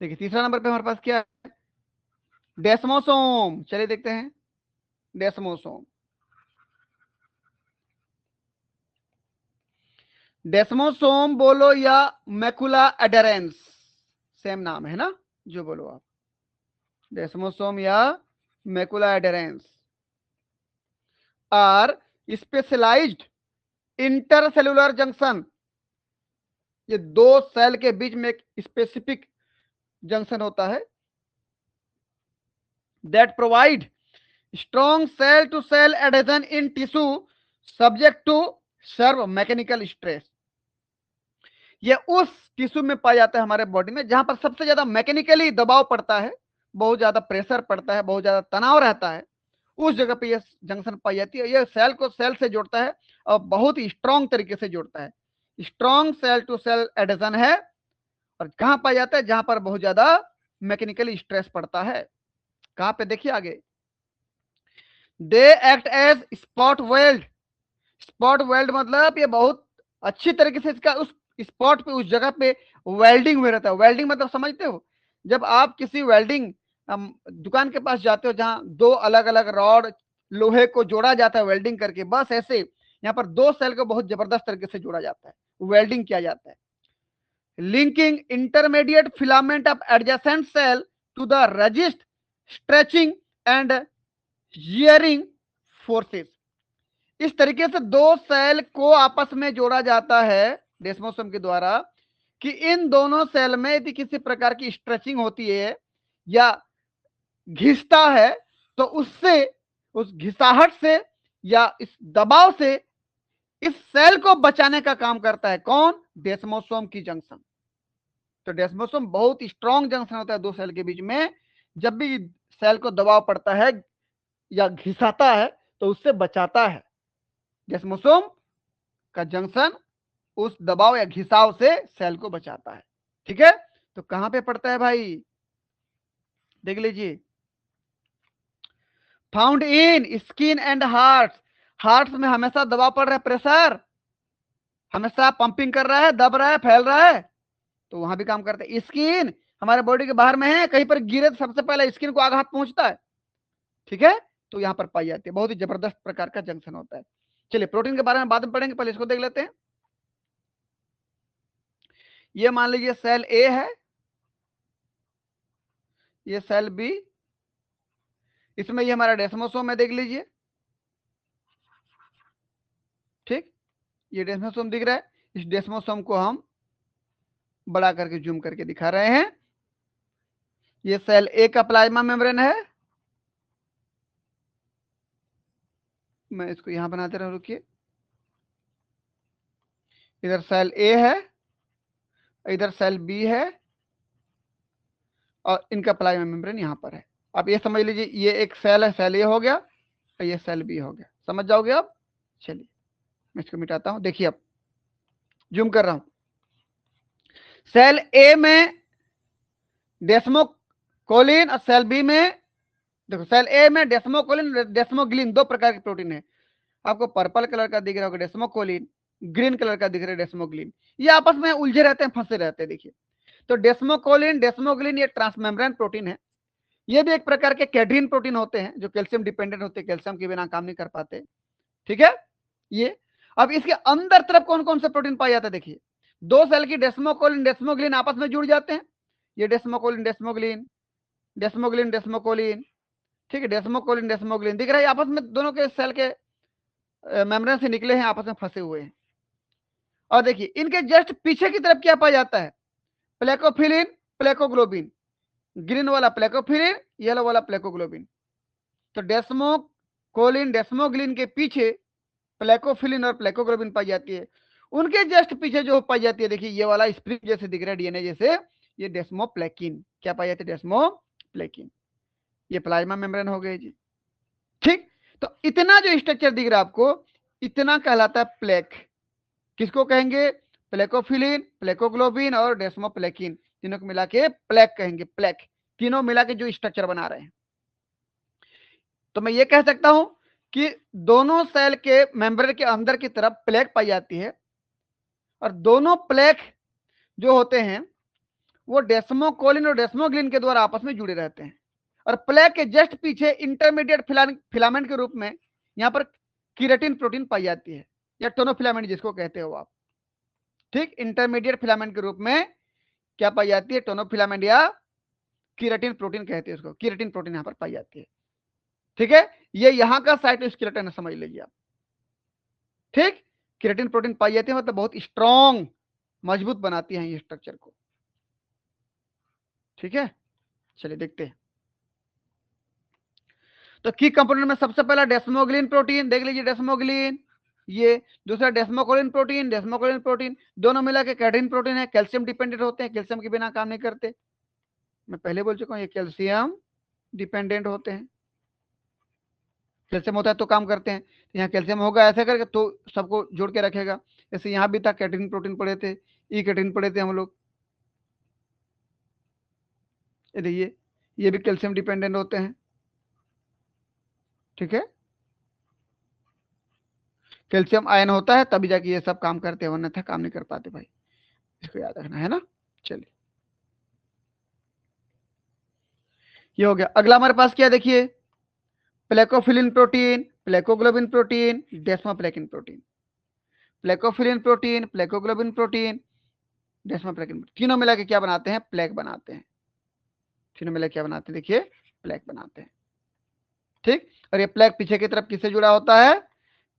देखिए तीसरा नंबर पे हमारे पास क्या है, डेस्मोसोम। चलिए देखते हैं डेस्मोसोम। डेस्मोसोम बोलो या मैकुला एडरेंस, सेम नाम है ना, जो बोलो आप, डेस्मोसोम या macula adherens are specialised intercellular junction, ये दो सेल के बीच में एक स्पेसिफिक जंक्शन होता है, that provide strong cell to cell adhesion in tissue subject to severe mechanical stress. ये उस टिश्यू में पाया जाता है हमारे बॉडी में जहां पर सबसे ज्यादा मैकेनिकली दबाव पड़ता है, बहुत ज्यादा प्रेशर पड़ता है, बहुत ज्यादा तनाव रहता है, उस जगह पे ये जंक्शन पाई जाती है। ये सेल को सेल से जोड़ता है और बहुत ही स्ट्रॉन्ग तरीके से जोड़ता है, strong cell to cell adhesion है। और कहां पाया जाता है, जहां पर बहुत ज्यादा मैकेनिकली स्ट्रेस पड़ता है। कहां पे, देखिए आगे, they act as spot weld. Spot weld मतलब ये बहुत अच्छी तरीके से इसका उस स्पॉट पे, उस जगह पे वेल्डिंग में रहता है। वेल्डिंग मतलब समझते हो, जब आप किसी वेल्डिंग दुकान के पास जाते हो जहां दो अलग अलग रॉड लोहे को जोड़ा जाता है वेल्डिंग करके, बस ऐसे यहाँ पर दो सेल को बहुत जबरदस्त तरीके से जोड़ा जाता है, वेल्डिंग किया जाता है। Linking intermediate filament of adjacent cell to the resist stretching and shearing forces. इस तरीके से दो सेल को आपस में जोड़ा जाता है डेस्मोसोम के द्वारा, कि इन दोनों सेल में यदि किसी प्रकार की स्ट्रेचिंग होती है या घिसता है, तो उससे, उस घिसाहट से या इस दबाव से इस सेल को बचाने का काम करता है कौन, डेस्मोसोम की जंक्शन। तो डेस्मोसोम बहुत स्ट्रॉन्ग जंक्शन होता है दो सेल के बीच में, जब भी सेल को दबाव पड़ता है या घिसाता है तो उससे बचाता है। डेस्मोसोम का जंक्शन उस दबाव या घिसाव से सेल को बचाता है, ठीक है। तो कहां पे पड़ता है भाई, देख लीजिए, found in skin and heart. Heart में हमेशा दबाव पड़ रहा है, प्रेशर हमेशा पंपिंग कर रहा है, दब रहा है, फैल रहा है, तो वहां भी काम करता है। स्किन हमारे बॉडी के बाहर में है, कहीं पर गिरे तो सबसे पहले स्किन को आघात पहुंचता है, ठीक है, तो यहां पर पाई जाती है। बहुत ही जबरदस्त प्रकार का जंक्शन होता है। चलिए प्रोटीन के बारे में बाद में पढ़ेंगे, पहले इसको देख लेते हैं। ये मान लीजिए सेल ए है, ये सेल बी, इसमें ये हमारा डेस्मोसोम है, देख लीजिए, ठीक, ये डेस्मोसोम दिख रहा है। इस डेस्मोसोम को हम बड़ा करके जूम करके दिखा रहे हैं। ये सेल ए का प्लाज्मा मेम्ब्रेन है, मैं इसको यहां बनाते रहा, रुकिए। इधर सेल ए है, इधर सेल बी है, और इनका प्लाज्मा मेम्ब्रेन यहां पर है। आप ये समझ लीजिए ये एक सेल है, सेल ए हो गया, और ये सेल बी हो गया, समझ जाओगे आप। चलिए मैं इसको मिटाता हूं, देखिए अब जूम कर रहा हूं। सेल ए में डेस्मोकोलिन और सेल बी में, देखो सेल ए में डेस्मोकोलिन, डेस्मोग्लिन, दो प्रकार के प्रोटीन है। आपको पर्पल कलर का दिख रहा होगा डेस्मोकोलिन, ग्रीन कलर का दिख रहा है डेस्मोग्लिन। ये आपस में उलझे रहते हैं, फंसे रहते हैं। देखिए तो डेस्मोकोलिन, डेस्मोग्लिन ये ट्रांसमेम्ब्रेन प्रोटीन है। ये भी एक प्रकार के कैडरीन प्रोटीन होते हैं जो कैल्शियम डिपेंडेंट होते हैं, कैल्शियम के बिना काम नहीं कर पाते, ठीक है। ये अब इसके अंदर तरफ कौन कौन से प्रोटीन पाया जाता है, देखिए दो सेल की डेस्मोकोलिन डेस्मोग्लिन आपस में जुड़ जाते हैं। ये डेस्मोकोलिन डेस्मोग्लिन, डेस्मोग्लिन डेस्मोकोलिन, ठीक है, डेस्मोकोलिन डेस्मोग्लिन दिख रहा है, आपस में दोनों के सेल के मेम्ब्रेन से निकले हैं, आपस में फंसे हुए हैं। और देखिए इनके जस्ट पीछे की तरफ क्या पाया जाता है, प्लेकोफिलिन, प्लेकोग्लोबिन, ग्रीन वाला प्लेकोफिलिन, येलो वाला प्लेकोग्लोबिन। तो डेस्मोकोलिन डेस्मोग्लिन के पीछे प्लेकोफिलिन और प्लेकोग्लोबिन पाई जाती है। उनके जस्ट पीछे जो पाई जाती है, देखिए ये वाला स्प्रिंग जैसे दिख रहा है, डीएनए जैसे, ये डेस्मोप्लेकिन, क्या पाई जाती है, डेस्मोप्लेकिन। ये प्लाज्मा मेम्ब्रेन हो गए जी, ठीक। तो इतना जो स्ट्रक्चर दिख रहा है आपको, इतना कहलाता है प्लेक। किसको कहेंगे, प्लेकोफिलिन, प्लेकोग्लोबिन और डेस्मोप्लेकिन, तीनों को मिला के प्लेक कहेंगे, प्लेक, तीनों मिला के जो स्ट्रक्चर बना रहे हैं। तो मैं ये कह सकता हूं कि दोनों सेल के मेंब्रेन के अंदर की तरफ प्लेक पाई जाती है, और दोनों प्लेक जो होते हैं वो डेस्मोकोलिन और डेस्मोग्लिन के द्वारा आपस में जुड़े रहते हैं। और प्लेक के जस्ट पीछे इंटरमीडिएट फिलामेंट के रूप में यहां पर कीरेटिन प्रोटीन पाई जाती है, या टोनोफिलामेंट जिसको कहते हो आप, ठीक। इंटरमीडिएट फिलामेंट के रूप में क्या पाई जाती है, टोनोफिलामेंट या कीरेटिन प्रोटीन कहते हैं उसको, कीरेटिन प्रोटीन यहां पर पाई जाती है, ठीक है। ये यहां का साइटोस्केलेटन है, समझ लीजिए आप, ठीक। कीरेटिन प्रोटीन पाई जाती है, मतलब बहुत स्ट्रॉन्ग, मजबूत बनाती है ये स्ट्रक्चर को, ठीक है। चलिए देखते हैं। तो की कंपोनेंट में सबसे पहला डेस्मोग्लिन प्रोटीन, देख लीजिए डेस्मोग्लिन, ये दूसरा डेस्मोकोलिन प्रोटीन, डेस्मोकोलिन प्रोटीन दोनों मिला के कैडरीन प्रोटीन है, कैल्शियम डिपेंडेंट होते हैं, कैल्शियम के बिना काम नहीं करते। मैं पहले बोल चुका हूं ये कैल्शियम डिपेंडेंट होते हैं, कैल्शियम होता है तो काम करते हैं। यहाँ कैल्शियम होगा ऐसे करके तो सबको जोड़ के रखेगा। जैसे यहाँ भी था, कैटरीन प्रोटीन पढ़े थे, ई कैटरीन पढ़े थे हम लोग, ये भी कैल्शियम डिपेंडेंट होते हैं, ठीक है। कैल्शियम आयन होता है तभी जाके ये सब काम करते हैं, वरना था काम नहीं कर पाते भाई, इसको याद रखना है ना। चलिए ये हो गया। अगला हमारे पास क्या, देखिए plakophilin protein, plakoglobin protein, desmoplakin protein, plakophilin protein, plakoglobin protein, desmoplakin, तीनों मिला के क्या बनाते हैं, प्लेक बनाते हैं। तीनों मिला क्या बनाते हैं, देखिए प्लेक बनाते हैं, ठीक। और ये प्लेक पीछे की तरफ किससे जुड़ा होता है,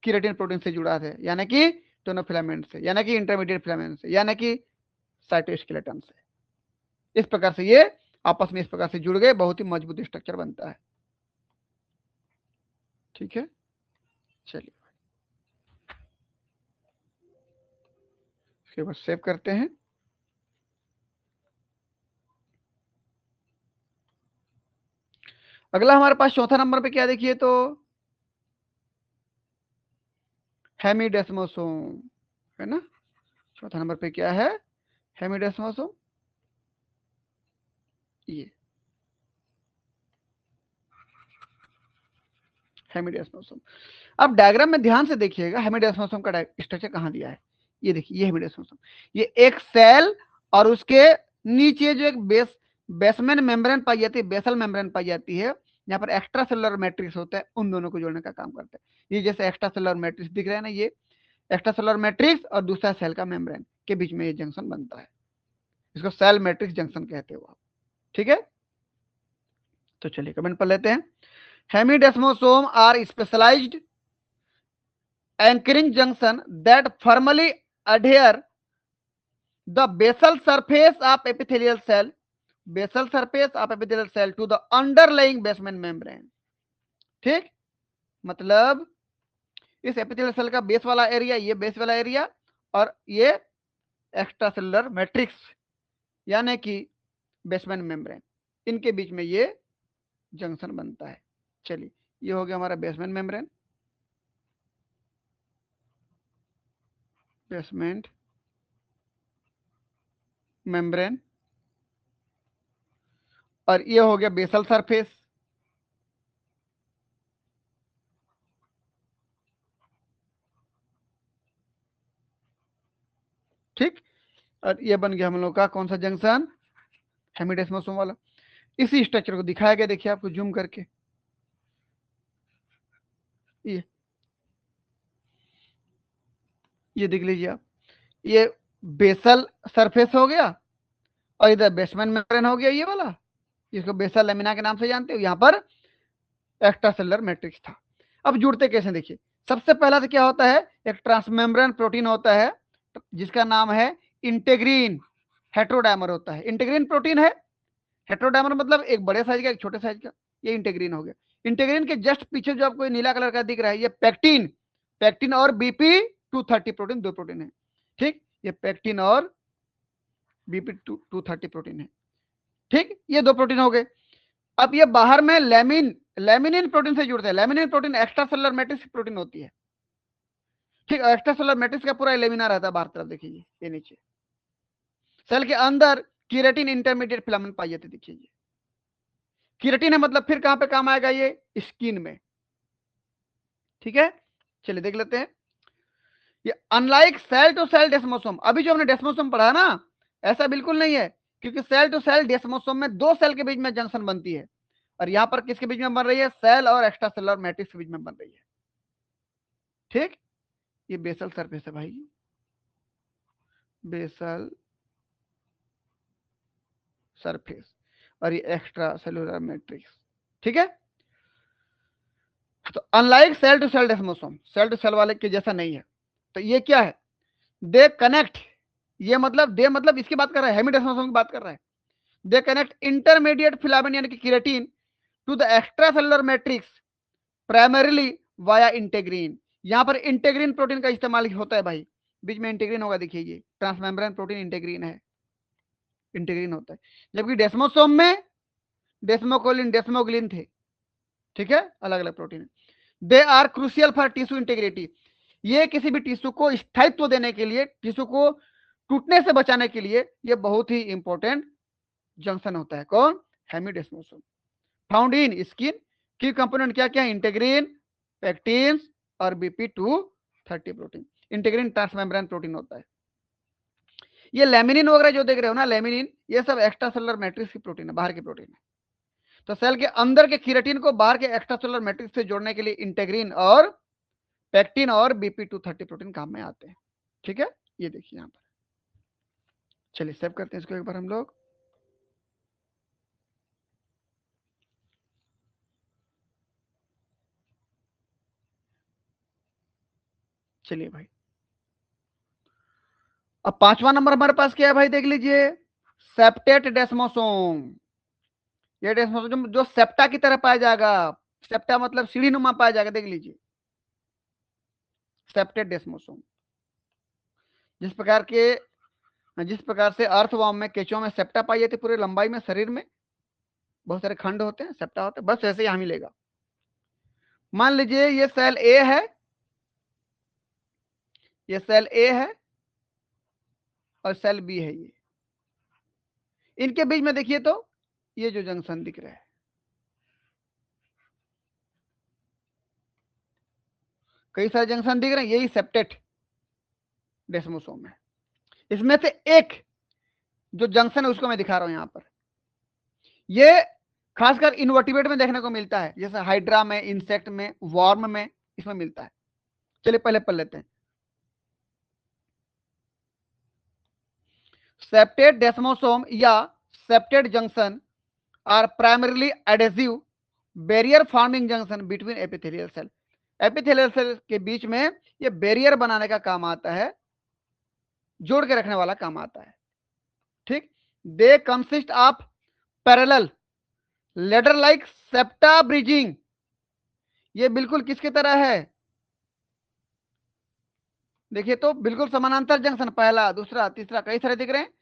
कीरेटिन प्रोटीन से जुड़ा है, यानी कि टोनोफिलामेंट से, यानी कि इंटरमीडिएट फिलामेंट से, यानी कि साइटोस्केलेटन से। इस प्रकार से ये आपस में इस प्रकार से जुड़ गए, बहुत ही मजबूत स्ट्रक्चर बनता है, ठीक है। चलिए इसके बाद सेव करते हैं। अगला हमारे पास चौथा नंबर पे क्या, देखिए तो हेमिडेस्मोसोम है ना। चौथा नंबर पे क्या है, हेमिडेस्मोसोम, ये हेमिडेस्मोसोम। अब डायग्राम में ध्यान से देखिएगा, हेमिडेस्मोसोम का स्ट्रक्चर कहाँ दिया है, ये देखिए ये हेमिडेस्मोसोम, ये एक सेल और उसके नीचे जो एक बेस बेसमेंट मेम्ब्रेन पाई जाती है, बेसल मेम्ब्रेन पाई जाती है, यहाँ पर एक्स्ट्रा सेलुलर मैट्रिक्स होता है, उन दोनों को जोड़ने का काम करता है। ये जैसे एक्स्ट्रा सेलुलर मैट्रिक्स दिख रहा है ना, ये एक्स्ट्रा सेलुलर मैट्रिक्स और दूसरा सेल का मेम्ब्रेन के बीच में ये जंक्शन बनता है, इसको सेल मैट्रिक्स जंक्शन कहते हो आप। ठीक है, तो चलिए कमेंट पढ़ लेते हैं। Hemidesmosome are specialised anchoring junction that firmly adhere the basal surface of epithelial cell to the underlying basement membrane। ठीक, मतलब इस एपिथेलियल सेल का बेस वाला एरिया, ये बेस वाला एरिया, और ये एक्स्ट्रा सेलुलर मैट्रिक्स यानी कि बेसमेंट मेम्ब्रेन, इनके बीच में ये जंक्शन बनता है। चलिए, ये हो गया हमारा बेसमेंट मेम्ब्रेन, बेसमेंट मेम्ब्रेन, और ये हो गया बेसल सरफेस। ठीक, और ये बन गया हम लोग का कौन सा जंक्शन, हेमिडेस्मोसोम वाला। इसी स्ट्रक्चर को दिखाया गया, देखिए आपको जूम करके, ये देख लीजिए आप, ये बेसल सरफेस हो गया और इधर बेसमेंट मेम्ब्रेन हो गया, ये वाला, इसको बेसल लेमिना के नाम से जानते हो। यहाँ पर एक्स्ट्रा सेलुलर मैट्रिक्स था। अब जुड़ते कैसे, देखिए सबसे पहला तो क्या होता है, एक ट्रांसमेम्ब्रेन प्रोटीन होता है जिसका नाम है इंटेग्रीन, हेट्रोडाइमर होता है, इंटेग्रीन प्रोटीन है। हेट्रोडाइमर मतलब एक बड़े साइज का एक छोटे साइज का, ये इंटेग्रीन हो गया। इंटेग्रीन के जस्ट पीछे जो आपको नीला कलर का दिख रहा है, ये पैक्टिन, पैक्टिन और BP230 प्रोटीन, दो प्रोटीन है। ठीक, ये पैक्टिन और BP230 प्रोटीन है। ठीक, ये दो प्रोटीन हो गए। अब ये बाहर में लेमिनिन प्रोटीन से जुड़ते हैं। Laminin protein extra cellular matrix protein होती है। ठीक, एक्स्ट्रा सेलुलर मैट्रिक्स का पूरा लेमिना रहता है बाहर तरफ, देखिए ये नीचे सेल के अंदर कीरेटिन इंटरमीडिएट फिलामेंट पाई जाती है, देखिए ये कीरेटिन है, मतलब फिर कहां पे काम आएगा, ये स्किन में। ठीक है, चलिए देख लेते हैं। ये अनलाइक सेल टू सेल डेस्मोसोम, अभी जो हमने डेस्मोसोम पढ़ा ना, ऐसा बिल्कुल नहीं है, क्योंकि सेल टू सेल डेस्मोसोम में दो सेल के बीच में जंक्शन बनती है, और यहां पर किसके बीच में बन रही है, सेल और एक्स्ट्रा सेलुलर मैट्रिक्स के बीच में बन रही है। ठीक, ये बेसल सरफेस है भाई, बेसल सरफेस, और ये एक्स्ट्रा सेलुलर मैट्रिक्स। ठीक है, तो unlike cell to cell desmosome, cell to cell वाले के जैसा नहीं है। तो ये क्या है, दे कनेक्ट, ये मतलब दे मतलब इसकी बात कर रहा है, हेमिडेस्मोसोम की बात कर रहा है। दे कनेक्ट इंटरमीडिएट फिलामेंट यानी कि keratin to the extra cellular matrix primarily via integrin. यहां पर इंटेग्रीन प्रोटीन का इस्तेमाल होता है भाई, बीच में इंटेग्रीन होगा, देखिए ये ट्रांसमेम्ब्रेन प्रोटीन इंटेग्रीन है, इंटेग्रीन होता है। जबकि डेस्मोसोम में डेस्मोकोलिन डेस्मोग्लिन थे। ठीक है, अलग अलग प्रोटीन है। They are crucial for tissue integrity, ये किसी भी टिश्यू को स्थायित्व देने के लिए, टिश्यू को टूटने से बचाने के लिए ये बहुत ही इंपॉर्टेंट जंक्शन होता है। कौन, हेमिडेस्मोसोम। फाउंड इन स्किन, की कंपोनेंट क्या क्या, इंटेग्रीन, पैक्टिन और BP230 प्रोटीन। इंटेग्रीन ट्रांसमेम्ब्रेन प्रोटीन होता है। ये लेमिनिन वगैरह जो देख रहे हो ना, लेमिनिन, ये सब एक्स्ट्रा सेलुलर मैट्रिक्स की प्रोटीन है, बाहर की प्रोटीन है। तो सेल के अंदर के कीरेटिन को बाहर के एक्स्ट्रा सेलुलर मैट्रिक्स से जोड़ने के लिए इंटेग्रीन और पैक्टिन और BP230 प्रोटीन काम में आते हैं। ठीक है, ये देखिए यहां पर, चलिए सेव करते हैं इसको एक बार हम लोग। चलिए भाई, अब पांचवा नंबर हमारे पास क्या है भाई, देख लीजिए, सेप्टेट डेस्मोसोम। ये डेस्मोसोम जो सेप्टा की तरह पाया जाएगा, सेप्टा मतलब सीढ़ी नुमा पाया जाएगा, देख लीजिए सेप्टेट डेस्मोसोम। जिस प्रकार से अर्थवॉर्म में, केचुआ में सेप्टा पाई जाती है पूरे लंबाई में, शरीर में बहुत सारे खंड होते हैं, सेप्टा होते हैं, बस ऐसे यहां मिलेगा। मान लीजिए ये सेल ए है, ये सेल ए है और सेल बी है, ये इनके बीच में देखिए तो ये जो जंक्शन दिख रहा है, कई सारे जंक्शन दिख रहे हैं, यही सेप्टेट डेस्मोसोम है। इसमें से एक जो जंक्शन है उसको मैं दिखा रहा हूं यहां पर, ये खासकर इनवर्टिब्रेट में देखने को मिलता है, जैसे हाइड्रा में, इंसेक्ट में, वॉर्म में, इसमें मिलता है। चलिए पहले पढ़ लेते हैं। सेप्टेड डेस्मोसोम या septate junction are primarily adhesive barrier forming junction between epithelial cell. Epithelial cell के बीच में ये बैरियर बनाने का काम आता है, जोड़ के रखने वाला काम आता है। ठीक, they consist of parallel ladder like septa bridging. ये बिल्कुल किसकी तरह है, देखिए तो बिल्कुल समानांतर जंक्शन, पहला दूसरा तीसरा कई सारे दिख रहे हैं,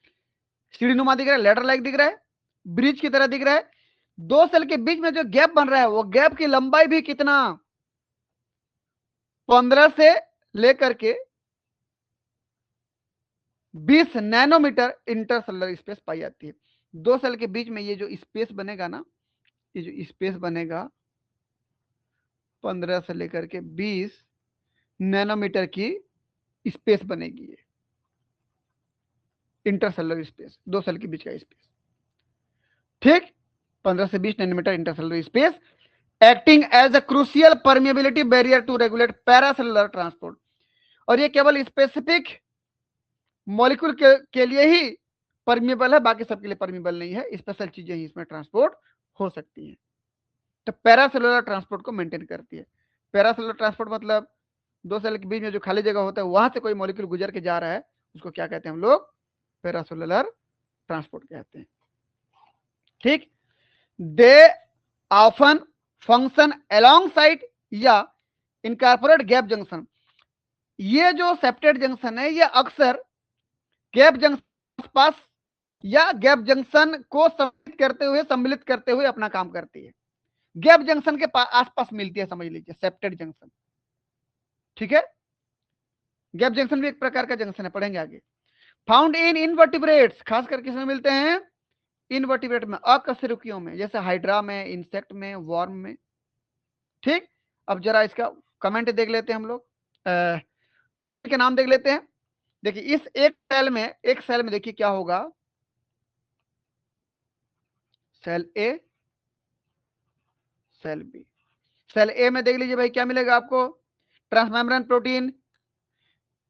सीढ़ी नुमा दिख रहा है, लेडर लाइक दिख रहा है, ब्रिज की तरह दिख रहा है। दो सेल के बीच में जो गैप बन रहा है वो गैप की लंबाई भी कितना, 15 से लेकर के 20 नैनोमीटर इंटरसेलुलर स्पेस पाई जाती है। दो सेल के बीच में ये जो स्पेस बनेगा ना, ये जो स्पेस बनेगा 15 से लेकर के 20 नैनोमीटर की स्पेस बनेगी, ये इंटरसेलुलर स्पेस, दो सेल के बीच का स्पेस। ठीक, 15 से 20 nanometre intercellular space, acting as a crucial permeability barrier to regulate paracellular transport. और ये केवल स्पेसिफिक मॉलिक्यूल के लिए ही परमिएबल है, बाकी सबके लिए परमिएबल नहीं है, स्पेशल चीजें ही इसमें ट्रांसपोर्ट हो सकती हैं। तो पैरासेलुलर ट्रांसपोर्ट को मेंटेन करती है। पैरासेलुलर ट्रांसपोर्ट मतलब दो सेल के बीच में जो खाली जगह होता है वहां से कोई मॉलिक्यूल गुजर के जा रहा है, उसको क्या कहते हैं हम लोग, पैरासेलुलर ट्रांसपोर्ट कहते हैं। ठीक, दे ऑफन फंक्शन अलोंगसाइड या इनकॉर्पोरेट गैप जंक्शन। ये जो सेप्टेड जंक्शन है ये अक्सर गैप जंक्शन पास या गैप जंक्शन को सम्मिलित करते हुए अपना काम करती है। गैप जंक्शन के आसपास मिलती है, समझ लीजिए सेप्टेड जंक्शन। ठीक है, गैप जंक्शन भी एक प्रकार का जंक्शन है, पढ़ेंगे आगे। फाउंड इन इनवर्टिब्रेट्स, खास करके इसमें मिलते हैं इनवर्टिब्रेट में, अकशेरुकियों में, जैसे हाइड्रा में, इंसेक्ट में, वॉर्म में। ठीक, अब जरा इसका कमेंट देख लेते हैं हम लोग, के नाम देख लेते हैं। देखिए इस एक सेल में देखिए क्या होगा, सेल ए, सेल बी। सेल ए में देख लीजिए भाई क्या मिलेगा आपको, ट्रांसमेम्ब्रेन प्रोटीन,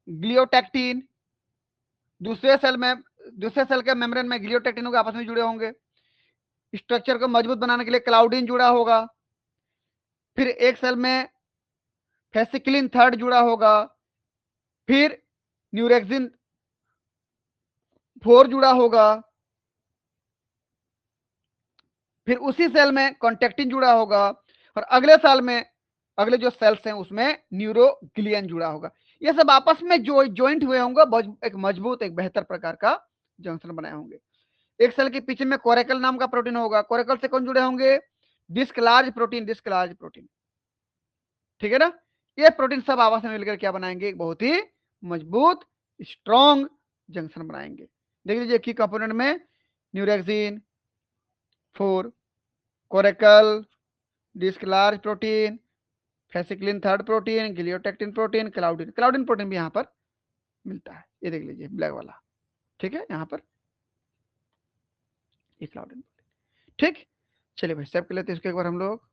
ग्लियोटैक्टिन। दूसरे सेल के मेम्ब्रेन में ग्लियोटैक्टिन आपस में जुड़े होंगे। स्ट्रक्चर को मजबूत बनाने के लिए क्लाउडिन जुड़ा होगा। फिर एक सेल में फेसिक्लिन थर्ड जुड़ा होगा, फिर न्यूरेक्सिन 4 जुड़ा होगा, फिर उसी सेल में कॉन्टेक्टिन जुड़ा होगा, और अगले साल में अगले जो सेल्स हैं उसमें न्यूरोग्लियन जुड़ा होगा। ये सब आपस में जो ज्वाइंट हुए होंगे, एक मजबूत एक बेहतर प्रकार का जंक्शन बनाए होंगे। एक सेल के पीछे में कोरेकल नाम का प्रोटीन होगा, कोरेकल से कौन जुड़े होंगे, डिस्क लार्ज प्रोटीन। ठीक है ना, ये प्रोटीन सब आपस में मिलकर क्या बनाएंगे, एक बहुत ही मजबूत स्ट्रॉन्ग जंक्शन बनाएंगे। देख लीजिए की कंपोनेंट में neurexin 4, coracle, discs large protein, fasciclin third protein, gliotactin protein, claudin protein भी यहाँ पर मिलता है। ये देख लीजिए ब्लैक वाला, ठीक है, यहाँ पर ये क्लाउडिन प्रोटीन। ठीक, चलिए भाई सेव कर लेते हैं इसको एक बार हम लोग।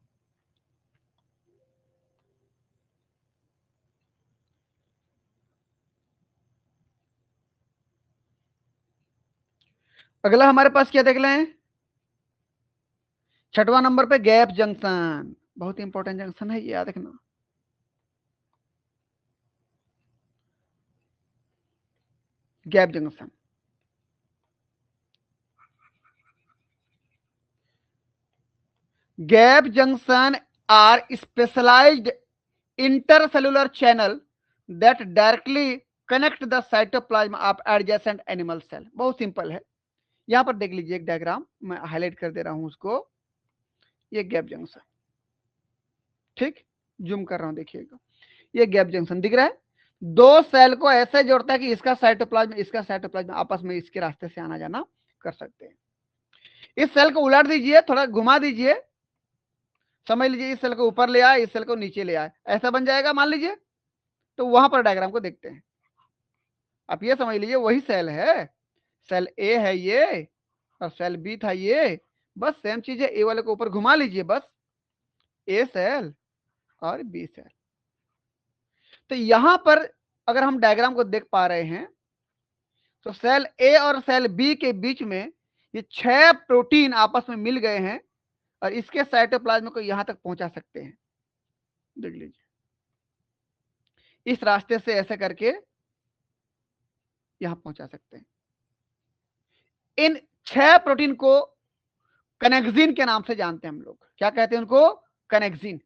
अगला हमारे पास क्या देख लें, छठवां नंबर पे गैप जंक्शन, बहुत इंपॉर्टेंट जंक्शन है ये, याद रखना। Gap junction, gap junction are specialised intercellular channel that directly connect the cytoplasm of adjacent animal cell. बहुत सिंपल है, यहां पर देख लीजिए एक डायग्राम मैं हाईलाइट कर दे रहा हूं उसको, ये गैप जंक्शन। ठीक, जूम कर रहा हूं, देखिएगा ये गैप जंक्शन दिख रहा है, दो सेल को ऐसे जोड़ता है कि इसका साइटोप्लाज्म आपस में इसके रास्ते से आना जाना कर सकते हैं। इस सेल को उलट दीजिए, थोड़ा घुमा दीजिए, समझ लीजिए इस सेल को ऊपर ले आए, इस सेल को नीचे ले आए, ऐसा बन जाएगा मान लीजिए। तो वहां पर डायग्राम को देखते हैं, आप ये समझ लीजिए वही सेल है, सेल ए है ये और सेल बी था ये, बस सेम चीज है, ए वाले को ऊपर घुमा लीजिए बस, ए सेल और बी सेल। तो यहां पर अगर हम डायग्राम को देख पा रहे हैं तो सेल ए और सेल बी के बीच में ये 6 प्रोटीन आपस में मिल गए हैं और इसके साइटोप्लाज्म को यहां तक पहुंचा सकते हैं। देख लीजिए, इस रास्ते से ऐसे करके यहां पहुंचा सकते हैं। इन 6 प्रोटीन को कनेक्सिन के नाम से जानते हैं हम लोग। क्या कहते हैं उनको? कनेक्सिन।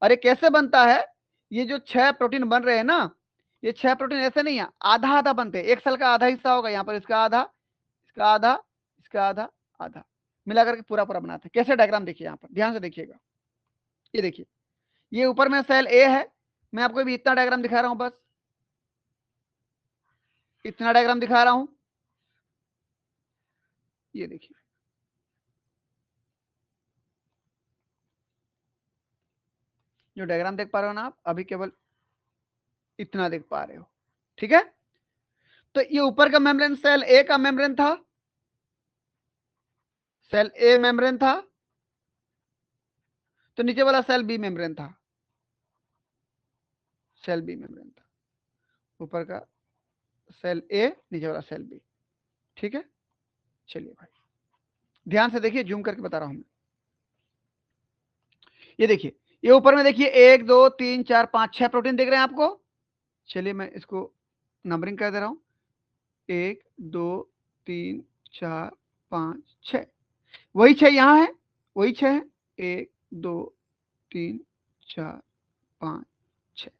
और ये कैसे बनता है? ये जो 6 प्रोटीन बन रहे हैं ना, ये 6 प्रोटीन ऐसे नहीं है, आधा आधा बनते हैं। एक सेल का आधा हिस्सा होगा, यहाँ पर इसका आधा, इसका आधा, इसका आधा, आधा मिलाकर के पूरा पूरा बनाते हैं। कैसे? डायग्राम देखिए, यहाँ पर ध्यान से देखिएगा। ये देखिए, ये ऊपर में सेल ए है, मैं आपको भी इतना डायग्राम दिखा रहा हूं, बस इतना डायग्राम दिखा रहा हूं। ये देखिए, जो डायग्राम देख पा रहे हो ना आप, अभी केवल इतना देख पा रहे हो, ठीक है? तो ये ऊपर का मेम्ब्रेन सेल ए का मेम्ब्रेन था, सेल ए मेम्ब्रेन था, तो नीचे वाला सेल बी मेम्ब्रेन था, सेल बी मेम्ब्रेन था। ऊपर का सेल ए, नीचे वाला सेल बी, ठीक है? चलिए भाई, ध्यान से देखिए, जूम करके बता रहा हूं मैं। ये देखिए, ये ऊपर में देखिए 1 2 3 4 5 6 प्रोटीन दिख रहे हैं आपको। चलिए मैं इसको नंबरिंग कर दे रहा हूं, 1 2 3 4 5 6, वही 6 यहां है, वही 6 है, 1 2 3 4 5 6।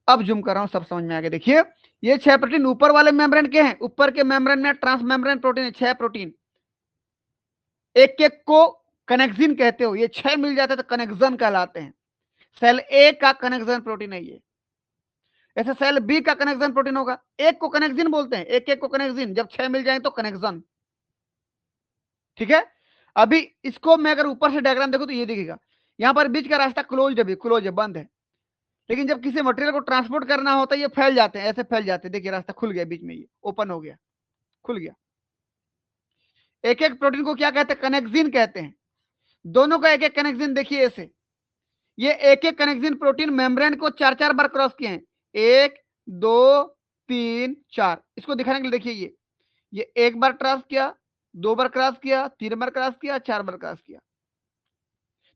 अब जूम कर रहा हूं, सब समझ में आ गया। देखिए, ये 6 प्रोटीन ऊपर वाले मेम्ब्रेन के हैं, ऊपर के मेम्ब्रेन में ट्रांस मेम्ब्रेन प्रोटीन है, 6 प्रोटीन। एक एक को कनेक्सिन कहते हो, ये 6 मिल जाते तो कनेक्सन कहलाते हैं। सेल ए का कनेक्सन प्रोटीन है ये। ऐसे सेल बी का कनेक्शन प्रोटीन होगा, एक को कनेक्सिन बोलते हैं, एक एक को कनेक्सिन। जब 6 मिल जाए तो कनेक्शन, ठीक है? अभी इसको मैं अगर ऊपर से डायग्राम देखो तो ये दिखेगा, यहां पर बीच का रास्ता क्लोज है, क्लोज है, बंद है। लेकिन जब किसी मटेरियल को ट्रांसपोर्ट करना होता है, ये फैल जाते हैं, ऐसे फैल जाते हैं। देखिए, रास्ता खुल गया बीच में, ये ओपन हो गया, खुल गया। एक एक प्रोटीन को क्या कहते हैं? कनेक्सिन कहते हैं। दोनों का एक एक कनेक्सिन देखिए ऐसे, ये एक एक कनेक्सिन प्रोटीन मेम्ब्रेन को 4 4 बार क्रॉस किए हैं, 1 2 3 4। इसको दिखाने के लिए देखिए, ये 1 बार क्रॉस किया, 2 बार क्रॉस किया, 3 बार क्रॉस किया, 4 बार क्रॉस किया।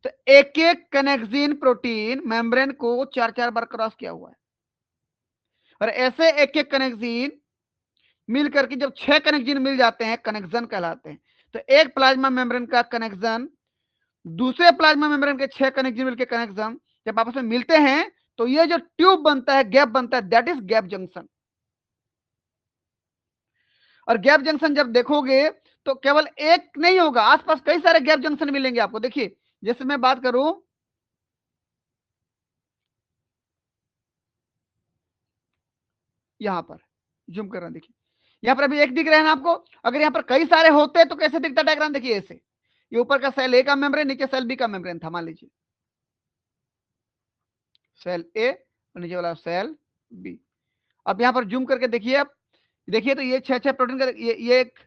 तो एक एक कनेक्सिन प्रोटीन मेम्ब्रेन को 4 4 बार क्रॉस किया हुआ है। और ऐसे एक एक कनेक्सिन मिल करके जब 6 कनेक्सिन मिल जाते हैं, कनेक्शन कहलाते हैं। तो एक प्लाज्मा मेम्ब्रेन का कनेक्शन दूसरे प्लाज्मा मेम्ब्रेन के 6 कनेक्शन मिलकर कनेक्शन जब आपस में मिलते हैं, तो ये जो ट्यूब बनता है, गैप बनता है, दैट इज गैप जंक्शन। और गैप जंक्शन जब देखोगे तो केवल एक नहीं होगा, आसपास कई सारे गैप जंक्शन मिलेंगे आपको। देखिए, जैसे मैं बात करूं, यहां पर जूम कर रहा हूं, देखिए यहां पर अभी एक दिख रहा है ना आपको। अगर यहां पर कई सारे होते तो कैसे दिखता डायग्राम? देखिए ऐसे, ये ऊपर का सेल ए का मेम्ब्रेन, नीचे सेल बी का मेम्ब्रेन था, मान लीजिए सेल ए और नीचे वाला सेल बी। अब यहां पर जूम करके देखिए, आप देखिए तो ये 6 6 प्रोटीन का ये एक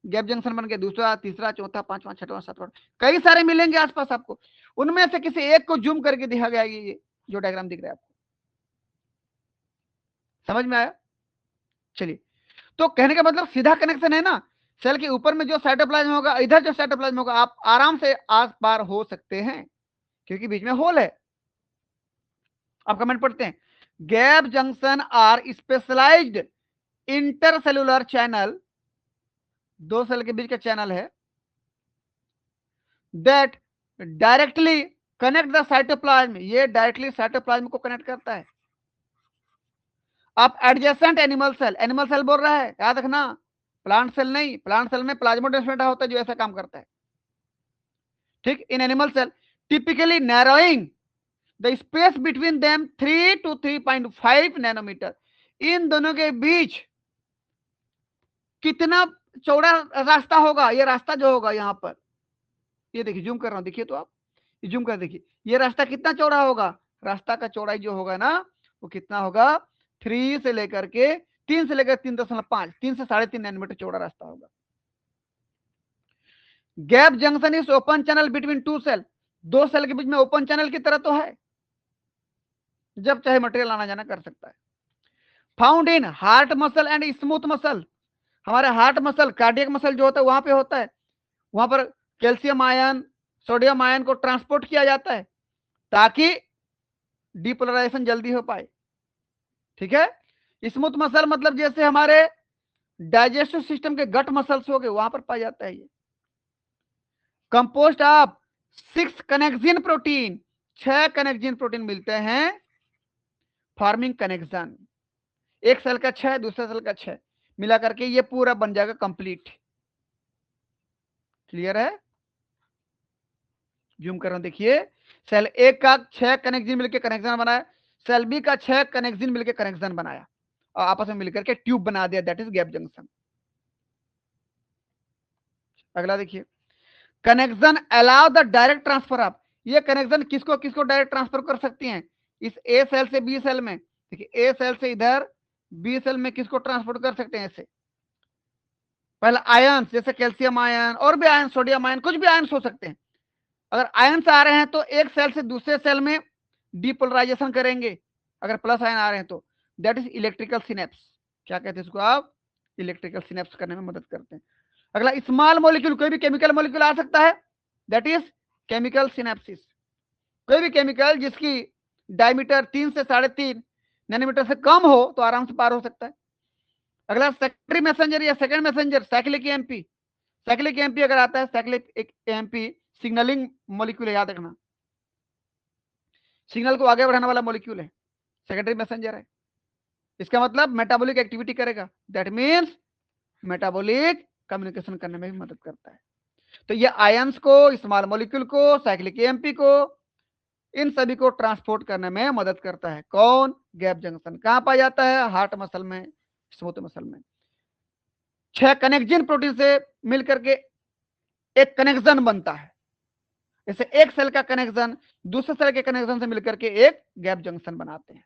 गैप जंक्शन बन गया, दूसरा, तीसरा, चौथा, पांचवा, छठवां, सातवां, कई सारे मिलेंगे आसपास आपको। उनमें से किसी एक को जूम करके दिखा गया, ये जो डायग्राम दिख रहा है आपको। समझ में आया? चलिए, तो कहने का मतलब सीधा कनेक्शन है ना। सेल के ऊपर में जो साइटोप्लाज्म होगा, इधर जो साइटोप्लाज्म होगा, आप आराम से आस पार हो सकते हैं क्योंकि बीच में होल है। आप कमेंट पढ़ते हैं, gap junction are specialised intercellular channel, दो सेल के बीच का चैनल है, that directly connect the cytoplasm, ये डायरेक्टली साइटोप्लाज्म को कनेक्ट करता है। आप एडजेसेंट एनिमल सेल बोल रहा है, याद रखना, प्लांट सेल नहीं। प्लांट सेल में प्लाज्मोडेस्माटा होता है जो ऐसा काम करता है, ठीक? In animal cell typically narrowing the space between them 3 to 3.5 nanometre. इन दोनों के बीच कितना चौड़ा रास्ता होगा? ये रास्ता जो होगा यहाँ पर, ये देखिए, जूम कर रहा हूं, देखिए तो आप, ये जूम कर देखिए, ये रास्ता कितना चौड़ा होगा? रास्ता का चौड़ाई जो होगा ना, वो कितना होगा? 3 से लेकर के 3 से लेकर 3.5, 3 से 3.5 नैनोमीटर चौड़ा रास्ता होगा। Gap junction is open channel between two cell, दो सेल के बीच में ओपन चैनल की तरह तो है, जब चाहे मटेरियल आना जाना कर सकता है। Found in heart muscle and smooth muscle, हमारे हार्ट मसल कार्डियक मसल जो होता है वहां पे होता है, वहां पर कैल्शियम आयन सोडियम आयन को ट्रांसपोर्ट किया जाता है ताकि डिपोलराइजेशन जल्दी हो पाए। ठीक है, स्मूथ मसल मतलब जैसे हमारे डाइजेस्टिव सिस्टम के गट मसल्स हो गए, वहां पर पाया जाता है ये। कंपोस्ट ऑफ 6 कनेक्जिन प्रोटीन, 6 कनेक्जिन प्रोटीन मिलते हैं फॉर्मिंग कनेक्शन, एक सेल का 6 दूसरे सेल का 6 मिला करके ये पूरा बन जाएगा कंप्लीट। क्लियर है? जूम कर रहा हूं, देखिए सेल ए का 6 कनेक्जिन मिलकर कनेक्शन बनाया, सेल बी का 6 कनेक्जिन मिलकर कनेक्शन बनाया और आपस में मिलकर के ट्यूब बना दिया, दैट इज गैप जंक्शन। अगला देखिए, connection allow the direct transfer of, ये कनेक्शन किसको किसको डायरेक्ट ट्रांसफर कर सकती हैं, इस ए सेल से बी सेल में, देखिए ए सेल से इधर बी सेल में किसको ट्रांसपोर्ट कर सकते हैं ऐसे, पहले आयन जैसे कैल्शियम आयन और भी आयन सोडियम आयन कुछ भी आयन हो सकते हैं, अगर आयन्स आ रहे हैं तो एक सेल से दूसरे सेल में डिपोलराइजेशन करेंगे, अगर प्लस आयन आ रहे हैं तो दैट इज इलेक्ट्रिकल सिनेप्स, क्या कहते हैं इसको आप, इलेक्ट्रिकल सिनेप्स करने में मदद करते हैं। अगला स्मॉल मॉलिक्यूल, कोई भी केमिकल मॉलिक्यूल आ सकता है, दैट इज केमिकल सिनेप्सिस, कोई भी केमिकल जिसकी डायमीटर 3 से 3.5 नैनोमीटर से कम हो तो आराम से पार हो सकता है। अगला सेकेंडरी मैसेंजर या second messenger cyclic MP, cyclic MP अगर आता है, साइक्लिक एमपी सिग्नलिंग मॉलिक्यूल है, याद रखना, सिग्नल को आगे बढ़ाने वाला मॉलिक्यूल है, सेकेंडरी मैसेंजर है, इसका मतलब मेटाबॉलिक एक्टिविटी करेगा, दैट मीन्स मेटाबॉलिक कम्युनिकेशन करने में भी मदद करता है। तो ये आयंस को, स्मॉल मॉलिक्यूल को, साइक्लिक एमपी को, इन सभी को ट्रांसपोर्ट करने में मदद करता है कौन, गैप जंक्शन। कहां पाया जाता है, हार्ट मसल में, स्मूथ मसल में। 6 कनेक्जिन प्रोटीन से मिलकर के एक कनेक्शन बनता है, जैसे एक सेल का कनेक्शन दूसरे सेल के कनेक्शन से मिलकर के एक गैप जंक्शन बनाते हैं।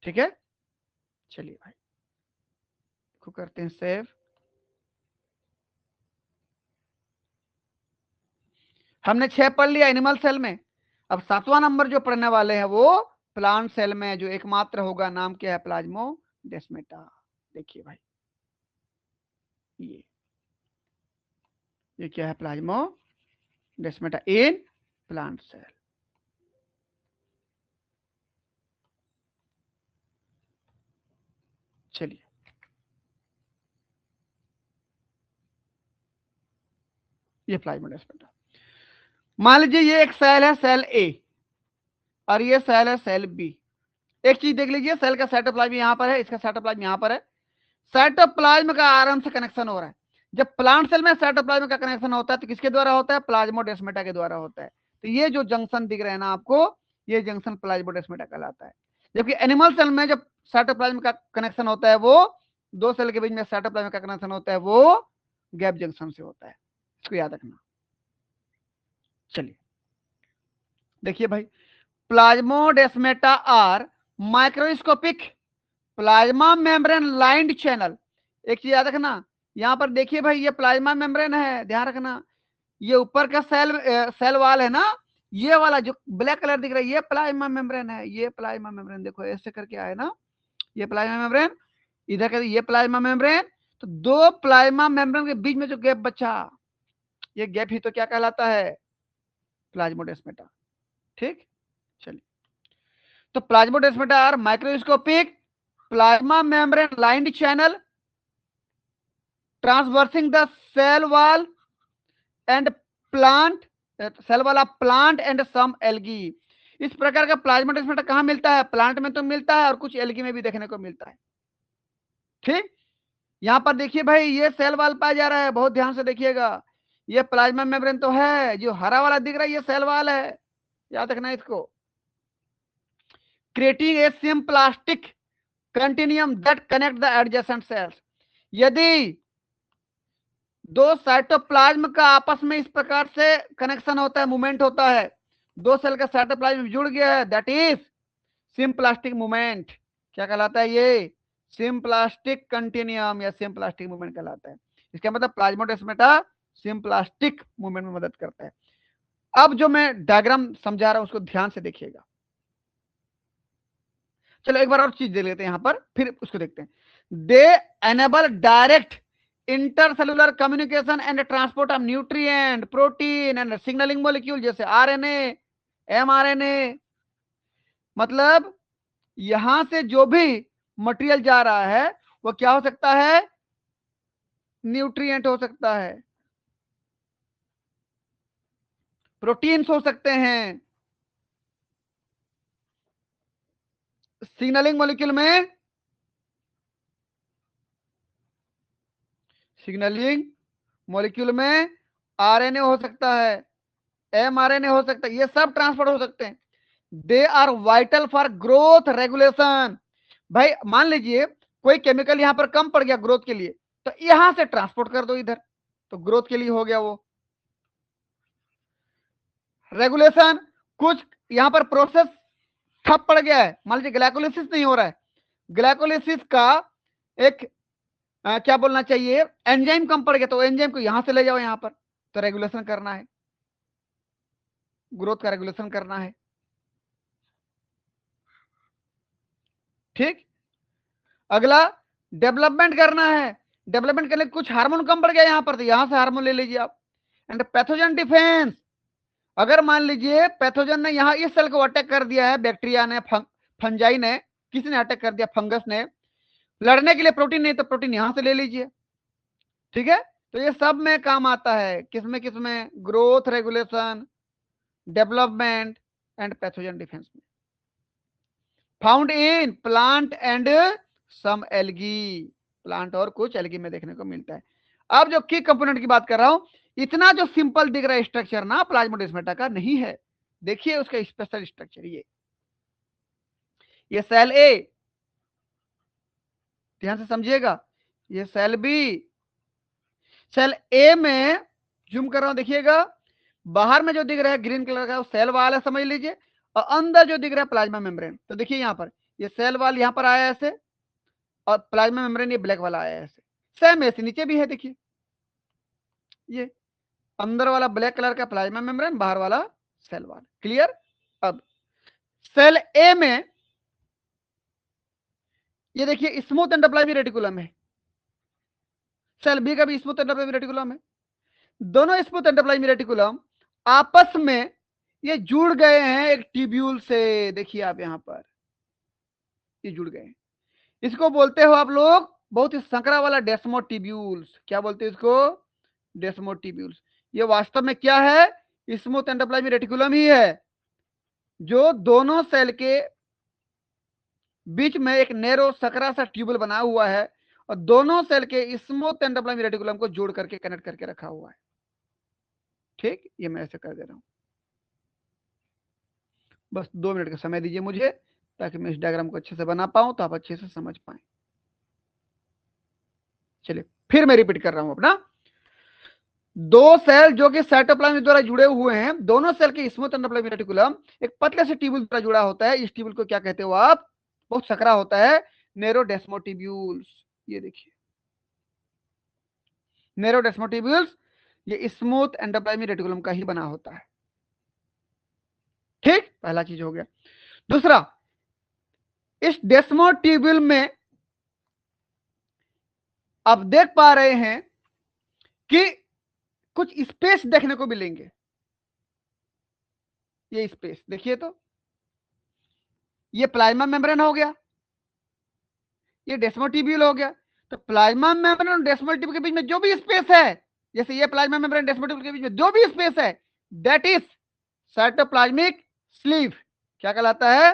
ठीक है, चलिए भाई को करते हैं सेव। हमने 6 पढ़ लिया एनिमल सेल में, अब 7वां नंबर जो पढ़ने वाले हैं वो प्लांट सेल में जो एकमात्र होगा, नाम क्या है, प्लाज्मोडेस्माटा। देखिए भाई ये क्या है, प्लाज्मोडेस्माटा इन प्लांट सेल। चलिए ये प्लाज्मोडेस्माटा, मान लीजिए ये एक सेल है, सेल ए, और ये सेल है सेल बी। एक चीज देख लीजिए, सेल का साइटोप्लाज्म यहां पर है, इसका साइटोप्लाज्म यहां पर है, साइटोप्लाज्म का आराम से कनेक्शन हो रहा है। जब प्लांट सेल में साइटोप्लाज्म का कनेक्शन होता है तो किसके द्वारा होता है, प्लाज्मोडेस्माटा के द्वारा होता है। तो ये जो जंक्शन दिख रहे हैं ना आपको, ये जंक्शन प्लाज्मोडेस्माटा कहलाता है। जबकि एनिमल सेल में जब साइटोप्लाज्म का कनेक्शन होता है, वो दो सेल के बीच में साइटोप्लाज्म का कनेक्शन होता है, वो गैप जंक्शन से होता है, इसको याद रखना। चलिए देखिए भाई, plasmodesmata are microscopic plasma membrane lined channel. एक चीज याद रखना, यहां पर देखिए भाई ये प्लाज्मा मेम्ब्रेन है, ध्यान रखना, ये ऊपर का सेल वाल है ना, ये वाला जो ब्लैक कलर दिख रहा है ये प्लाज्मा मेम्ब्रेन है, ये प्लाज्मा मेम्ब्रेन देखो ऐसे करके आए ना, ये प्लाज्मा मेम्ब्रेन, इधर का ये प्लाज्मा मेम्ब्रेन, तो दो प्लाज्मा मेम्ब्रेन के बीच में जो गैप बचा, ये गैप ही तो क्या कहलाता है, प्लाज्मोडेस्माटा। ठीक, चलिए, तो plasmodesmata are microscopic plasma membrane lined channel transversing the cell wall and plant, cell वाला प्लांट एंड सम एल्गी। इस प्रकार का प्लाज्मोडेस्माटा कहां मिलता है, प्लांट में तो मिलता है और कुछ एल्गी में भी देखने को मिलता है। ठीक, यहां पर देखिए भाई ये सेल वाल पाया जा रहा है, बहुत ध्यान से देखिएगा, ये प्लाज्मा मेम्ब्रेन तो है, जो हरा वाला दिख रहा है ये सेल वाल है, याद रखना इसको। Creating a SIM plastic continuum that connect the adjacent sales. यदि दो साइटोप्लाज्म का आपस में इस प्रकार से कनेक्शन होता है, मूवमेंट होता है, दो सेल का साइटोप्लाज्म जुड़ गया है, दैट इज सिम्प्लास्टिक मूवमेंट। क्या कहलाता है ये, सिम्प्लास्टिक कंटिन्यूम या सिम्प्लास्टिक मूवमेंट कहलाता है। इसका मतलब प्लाज्मोडेस्माटा सिंप्लास्टिक मूवमेंट में मदद करता है। अब जो मैं डायग्राम समझा रहा हूं उसको ध्यान से देखिएगा। चलो एक बार और चीज देख लेते हैं यहां पर, फिर उसको देखते हैं। They enable direct intercellular communication and transport of nutrient, protein and signalling molecule जैसे आरएनए, एमआरएनए। मतलब यहां से जो भी मटेरियल जा रहा है वो क्या हो सकता है, न्यूट्रिएंट हो सकता है, प्रोटीन्स हो सकते हैं, सिग्नलिंग मॉलिक्यूल में सिग्नलिंग मॉलिक्यूल में आरएनए हो सकता है, एमआरएनए हो सकता है, ये सब ट्रांसफर हो सकते हैं। They are vital for growth regulation. भाई मान लीजिए कोई केमिकल यहां पर कम पड़ गया ग्रोथ के लिए, तो यहां से ट्रांसपोर्ट कर दो इधर, तो ग्रोथ के लिए हो गया वो रेगुलेशन। कुछ यहां पर प्रोसेस ठप पड़ गया है, मान लीजिए ग्लाइकोलिसिस नहीं हो रहा है, ग्लाइकोलिसिस का एक क्या बोलना चाहिए, एंजाइम कम पड़ गया, तो एंजाइम को यहां से ले जाओ यहां पर, तो रेगुलेशन करना है, ग्रोथ का रेगुलेशन करना है। ठीक, अगला डेवलपमेंट करना है, डेवलपमेंट करने कुछ हार्मोन कम पड़ गया यहां पर, तो यहां से हार्मोन ले लीजिए आप। एंड पैथोजन डिफेंस, अगर मान लीजिए पैथोजन ने यहां इस सेल को अटैक कर दिया है, बैक्टीरिया ने, फंजाई ने, किसी ने अटैक कर दिया, फंगस ने, लड़ने के लिए प्रोटीन नहीं, तो प्रोटीन यहां से ले लीजिए। ठीक है, तो ये सब में काम आता है, किसमें किसमें, growth regulation, development and pathogen defence में। Found in plant and some algae, plant और कुछ एल्गी में देखने को मिलता है। अब जो की कंपोनेंट की बात कर रहा हूं, इतना जो सिंपल दिख रहा है स्ट्रक्चर ना प्लाज्मोडेस्माटा का नहीं है, देखिए उसका स्पेशल स्ट्रक्चर। ये सेल ए, ध्यान से समझिएगा, ये सेल बी, सेल ए में जूम कर रहा हूं देखिएगा, बाहर में जो दिख रहा है ग्रीन कलर का वो सेल वाल है समझ लीजिए, और अंदर जो दिख रहा है प्लाज्मा मेम्ब्रेन। तो देखिए यहां पर ये सेल वाल यहां पर आया ऐसे, और प्लाज्मा मेम्ब्रेन ये ब्लैक वाला आया ऐसे, सेम ऐसे नीचे भी है देखिए, ये अंदर वाला ब्लैक कलर का प्लाज्मा मेम्ब्रेन, बाहर वाला सेल वाल। क्लियर। अब सेल ए में ये देखिए स्मूथ एंडोप्लाज्मिक रेटिकुलम है, सेल बी का भी स्मूथ एंडोप्लाज्मिक रेटिकुलम है। दोनों स्मूथ एंडोप्लाज्मिक रेटिकुलम आपस में ये जुड़ गए हैं एक ट्यूब्यूल से, देखिए आप यहां पर ये जुड़ गए हैं। इसको बोलते हो आप लोग बहुत ही संकरा वाला डेस्मोटिब्यूल्स, क्या बोलते हैं इसको, डेस्मोटिब्यूल्स। ये वास्तव में क्या है, स्मूथ एंडोप्लाज्मिक रेटिकुलम ही है, जो दोनों सेल के बीच में एक नैरो सकरा सा ट्यूबल बना हुआ है, और दोनों सेल के स्मूथ एंडोप्लाज्मिक रेटिकुलम को जोड़ करके कनेक्ट करके रखा हुआ है। ठीक, ये मैं ऐसे कर दे रहा हूं, बस 2 मिनट का समय दीजिए मुझे, ताकि मैं इस डायग्राम को अच्छे से बना पाऊं, तो आप अच्छे से समझ पाए। चलिए फिर मैं रिपीट कर रहा हूं अपना, दो सेल जो कि साइटोप्लाज्म द्वारा जुड़े हुए हैं, दोनों सेल के स्मूथ एंडोप्लाज्मिक रेटिकुलम एक पतले से ट्यूबुल द्वारा जुड़ा होता है। इस ट्यूबुल को क्या कहते हो आप, बहुत सकरा होता है, नेरोडेस्मोटिब्यूल्स। ये देखिए नेरोडेस्मोटिब्यूल्स, ये स्मूथ एंडोप्लाज्मिक रेटिकुलम का ही बना होता है। ठीक, पहला चीज हो गया। दूसरा, इस डेस्मोटिब्यूल में आप देख पा रहे हैं कि कुछ स्पेस देखने को मिलेंगे, ये स्पेस देखिए, तो ये प्लाज्मा मेम्ब्रेन हो गया, ये डेस्मोटिब्यूल हो गया। तो प्लाज्मा मेम्ब्रेन और डेस्मोटिब्यूल के बीच में जो भी स्पेस है, जैसे ये प्लाज्मा मेम्ब्रेन डेस्मोटिब्यूल के बीच में जो भी स्पेस है, दैट इज साइटोप्लाज्मिक स्लीव। क्या कहलाता है,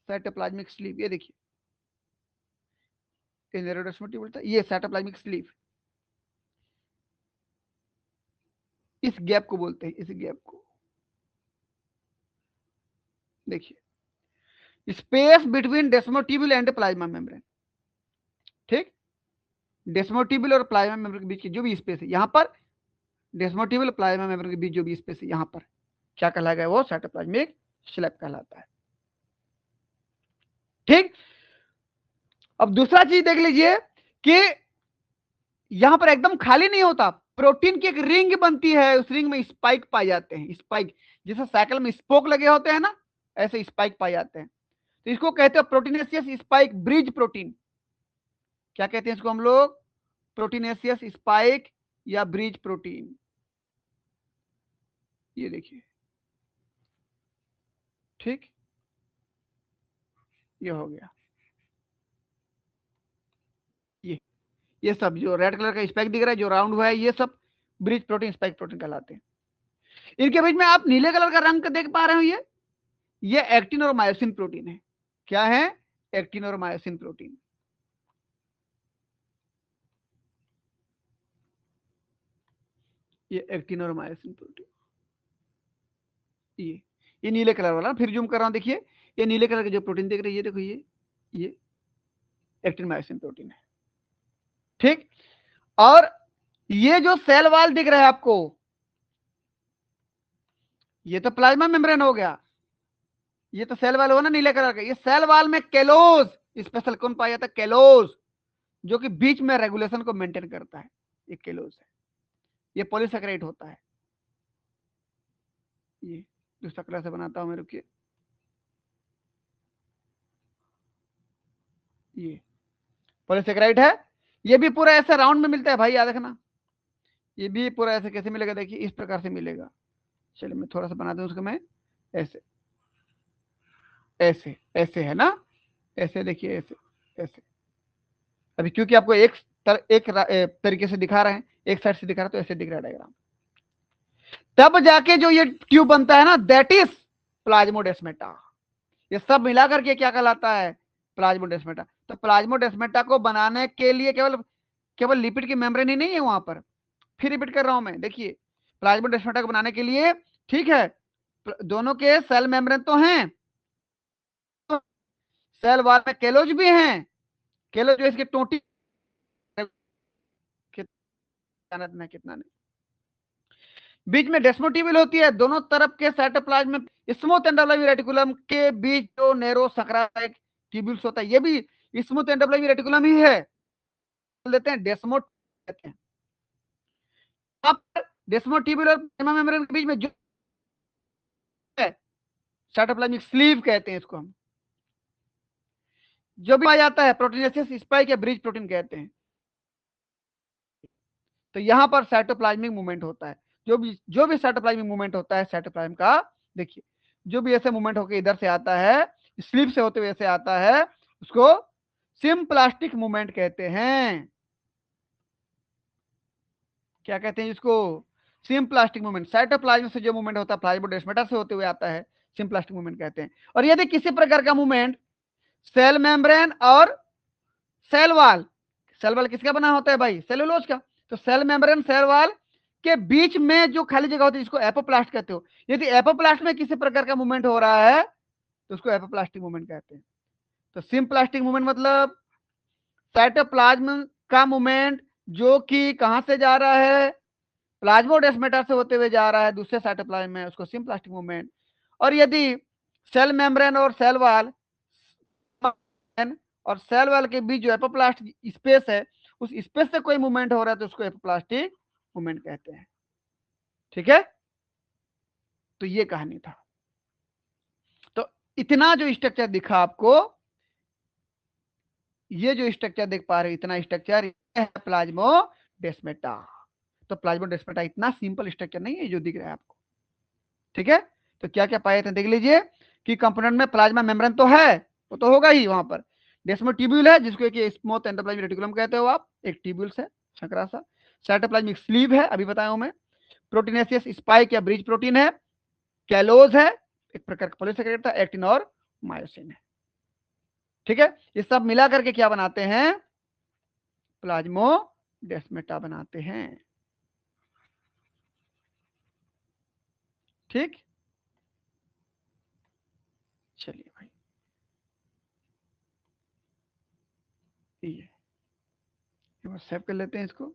साइटोप्लाज्मिक स्लीव। ये देखिए ये नेरोडेस्मोटिब्यूल था, ये साइटोप्लाज्मिक स्लीव, इस गैप को बोलते हैं, इस गैप को देखिए, space between desmotubule and plasma membrane. ठीक, डेस्मोटिब्यूल और प्लाज्मा मेम्ब्रेन के बीच की जो भी स्पेस है, यहां पर डेस्मोटिब्यूल प्लाज्मा मेम्ब्रेन के बीच जो भी स्पेस है, यहां पर क्या कहलाएगा, वो साइटोप्लाज्मिक स्लैब कहलाता है। ठीक, अब दूसरा चीज देख लीजिए कि यहां पर एकदम खाली नहीं होता, प्रोटीन की एक रिंग बनती है, उस रिंग में स्पाइक पाए जाते हैं, स्पाइक, जैसे साइकिल में स्पोक लगे होते हैं ना, ऐसे स्पाइक पाए जाते हैं। तो इसको कहते हैं प्रोटीनेशियस स्पाइक ब्रिज प्रोटीन। क्या कहते हैं इसको हम लोग? प्रोटीनेशियस स्पाइक या ब्रिज प्रोटीन। ये देखिए, ठीक, ये हो गया। ये ये सब जो रेड कलर का स्पाइक दिख रहा है, जो राउंड हुआ है, ये सब ब्रिज प्रोटीन, स्पाइक प्रोटीन कहलाते हैं। इनके बीच में आप नीले कलर का रंग देख पा रहे हो, ये एक्टिन और मायोसिन प्रोटीन है। क्या है? एक्टिन और मायोसिन प्रोटीन। ये एक्टिन और मायोसिन प्रोटीन, ये नीले कलर वाला, फिर जूम कर रहा हूं, देखिए, ये नीले कलर के जो प्रोटीन देख रहे हैं, ये देखो, ये एक्टिन मायोसिन प्रोटीन है, ठीक। और ये जो सेल वाल दिख रहा है आपको, ये तो प्लाज्मा मेम्ब्रेन हो गया, ये तो सेल वाल हो ना नीले कलर का। ये सेल वाल में केलोज स्पेशल कौन पाया जाता है? केलोज, जो कि बीच में रेगुलेशन को मेंटेन करता है, ये केलोज है। ये पॉलीसेकेराइड होता है। ये दूसरा कलर से बनाता हूं मैं, रुकिए। ये पॉलीसेकेराइड है। ये भी पूरा ऐसे राउंड में मिलता है भाई, याद रखना। ये भी पूरा ऐसे कैसे मिलेगा? देखिए, इस प्रकार से मिलेगा। चलिए मैं थोड़ा सा बना दूं उसको मैं, ऐसे ऐसे ऐसे है ना, ऐसे देखिए, ऐसे ऐसे। अभी क्योंकि आपको एक तरीके से दिखा रहे हैं, एक साइड से दिखा रहा है, तो ऐसे दिख रहा है डायग्राम। तब जाके जो ये ट्यूब बनता है ना, दैट इज प्लाज्मोडेस्मेटा। ये सब मिलाकर के क्या कहलाता है? प्लाज्मोडेस्मेटा। तो प्लाज्मोडेस्मेटा को बनाने के लिए केवल केवल लिपिड की मेम्ब्रेन ही नहीं है वहां पर। फिर रिपीट कर रहा हूं मैं, देखिए, प्लाज्मोडेस्मेटा को बनाने के लिए, ठीक है, दोनों के सेल मेम्ब्रेन तो हैं, सेल वॉल में केलोज भी हैं। केलोज जो इसकी टोटी, कितना कितना नहीं, बीच में डेस्मोटिबिल होती है, दोनों तरफ के साइटोप्लाज्म में स्मूथ एंडोप्लाज्मिक रेटिकुलम के बीच जो नेरो सक्राइक ट्यूब्यूल्स होता है, ये भी स्मूथ एंडोप्लाज्मिक रेटिकुलम ही है, देते हैं डेस्मो कहते हैं। अब डेस्मोटिबिल और प्लाज्मा मेम्ब्रेन के बीच में जो है, साइटोप्लाज्मिक स्लीव कहते हैं इसको हम। जो भी आ जाता है प्रोटीनेशियस स्पाइक या ब्रिज प्रोटीन कहते हैं। तो यहां पर साइटोप्लाज्मिक मूवमेंट होता है, जो भी साइटोप्लाज्मिक मूवमेंट होता है साइटोप्लाज्म का, देखिए, जो भी ऐसे मूवमेंट होकर इधर से आता है, स्लीप से होते हुए ऐसे आता है, उसको सिम्प्लास्टिक मूवमेंट कहते हैं। क्या कहते हैं इसको? Symplastic movement. साइटोप्लाज्म से जो मूवमेंट होता है प्लाज्मोडेस्माटा से होते हुए आता है, सिम्प्लास्टिक मूवमेंट कहते हैं। और यदि किसी प्रकार का मूवमेंट सेल मेम्ब्रेन और सेल वाल, सेल वाल किसका बना होता है भाई? सेलुलोज का। तो सेल मेम्ब्रेन सेल वाल के बीच में जो खाली जगह होती है, जिसको एपोप्लास्ट कहते हो, यदि एपोप्लास्ट में किसी प्रकार का मूवमेंट हो रहा है, तो उसको एपोप्लास्टिक मूवमेंट कहते हैं। तो सिम्प्लास्टिक मूवमेंट मतलब साइटोप्लाज्म का मूवमेंट, जो कि कहां से जा रहा है? प्लाज्मोडेस्मेटा से होते हुए जा रहा है दूसरे साइटोप्लाज्म में, उसको सिम्प्लास्टिक मूवमेंट। और यदि सेल मेम्ब्रेन और सेल वाल और सेल वाल के बीच जो एपोप्लास्ट स्पेस है, उस स्पेस से कोई मूवमेंट हो रहा है, तो उसको एपोप्लास्टिक मूवमेंट कहते हैं। ठीक है, तो ये कहानी था। तो इतना जो स्ट्रक्चर दिखा आपको, ये जो स्ट्रक्चर देख पा रहे हो, इतना स्ट्रक्चर है प्लाज्मोडेस्मेटा। तो प्लाज्मोडेस्मेटा इतना सिंपल स्ट्रक्चर नहीं है जो दिख रहा है आपको। ठीक है, तो क्या क्या पाए थे देख लीजिए, कि कंपोनेंट में प्लाज्मा मेम्ब्रेन तो है, वो तो होगा ही वहां पर। डेस्मो ट्यूब्यूल है, जिसको एक स्मूथ एंडोप्लाज्मिक रेटिकुलम कहते हो आप, एक ट्यूब्यूल्स है संकरा सा। साइटोप्लाज्मिक स्लीव है, अभी बताया हूं मैं। प्रोटीनेशियस स्पाइक या ब्रिज प्रोटीन है। कैलोज है, एक प्रकार का पॉलीसेकेराइड था। एक्टिन और मायोसिन है। ठीक है, ये सब मिला करके क्या बनाते हैं? प्लाज्मोडेस्मेटा बनाते हैं। ठीक, चलिए भाई, ये सेव कर लेते हैं इसको।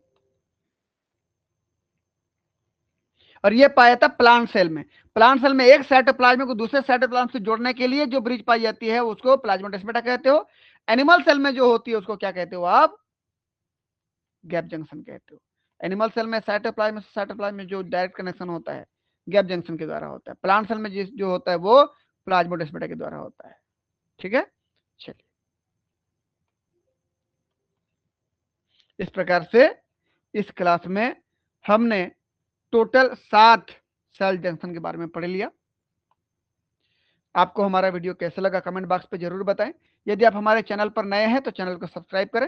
और ये पाया था प्लांट सेल में। प्लांट सेल में एक साइटोप्लाज्म को दूसरे साइटोप्लाज्म से जोड़ने के लिए जो ब्रिज पाई जाती है, उसको प्लाज्मोडेस्मेटा कहते हो। एनिमल सेल में जो होती है, उसको क्या कहते हो आप? गैप जंक्शन कहते हो। एनिमल सेल में साइटोप्लाज्म में जो डायरेक्ट कनेक्शन होता है गैप जंक्शन के द्वारा होता है। प्लांट सेल में जो होता है वो प्लाज्मोडेस्माटा के द्वारा होता है। ठीक है, चलिए इस प्रकार से इस क्लास में हमने टोटल 7 सेल जंक्शन के बारे में पढ़ लिया। आपको हमारा वीडियो कैसा लगा कमेंट बॉक्स पे जरूर बताएं। यदि आप हमारे चैनल पर नए हैं तो चैनल को सब्सक्राइब करें,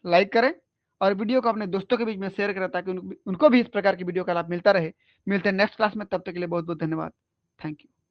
लाइक करें और वीडियो को अपने दोस्तों के बीच में शेयर करें ताकि उनको भी इस प्रकार की वीडियो का लाभ मिलता रहे। मिलते हैं नेक्स्ट क्लास में, तब तक के लिए बहुत बहुत धन्यवाद। Thank you.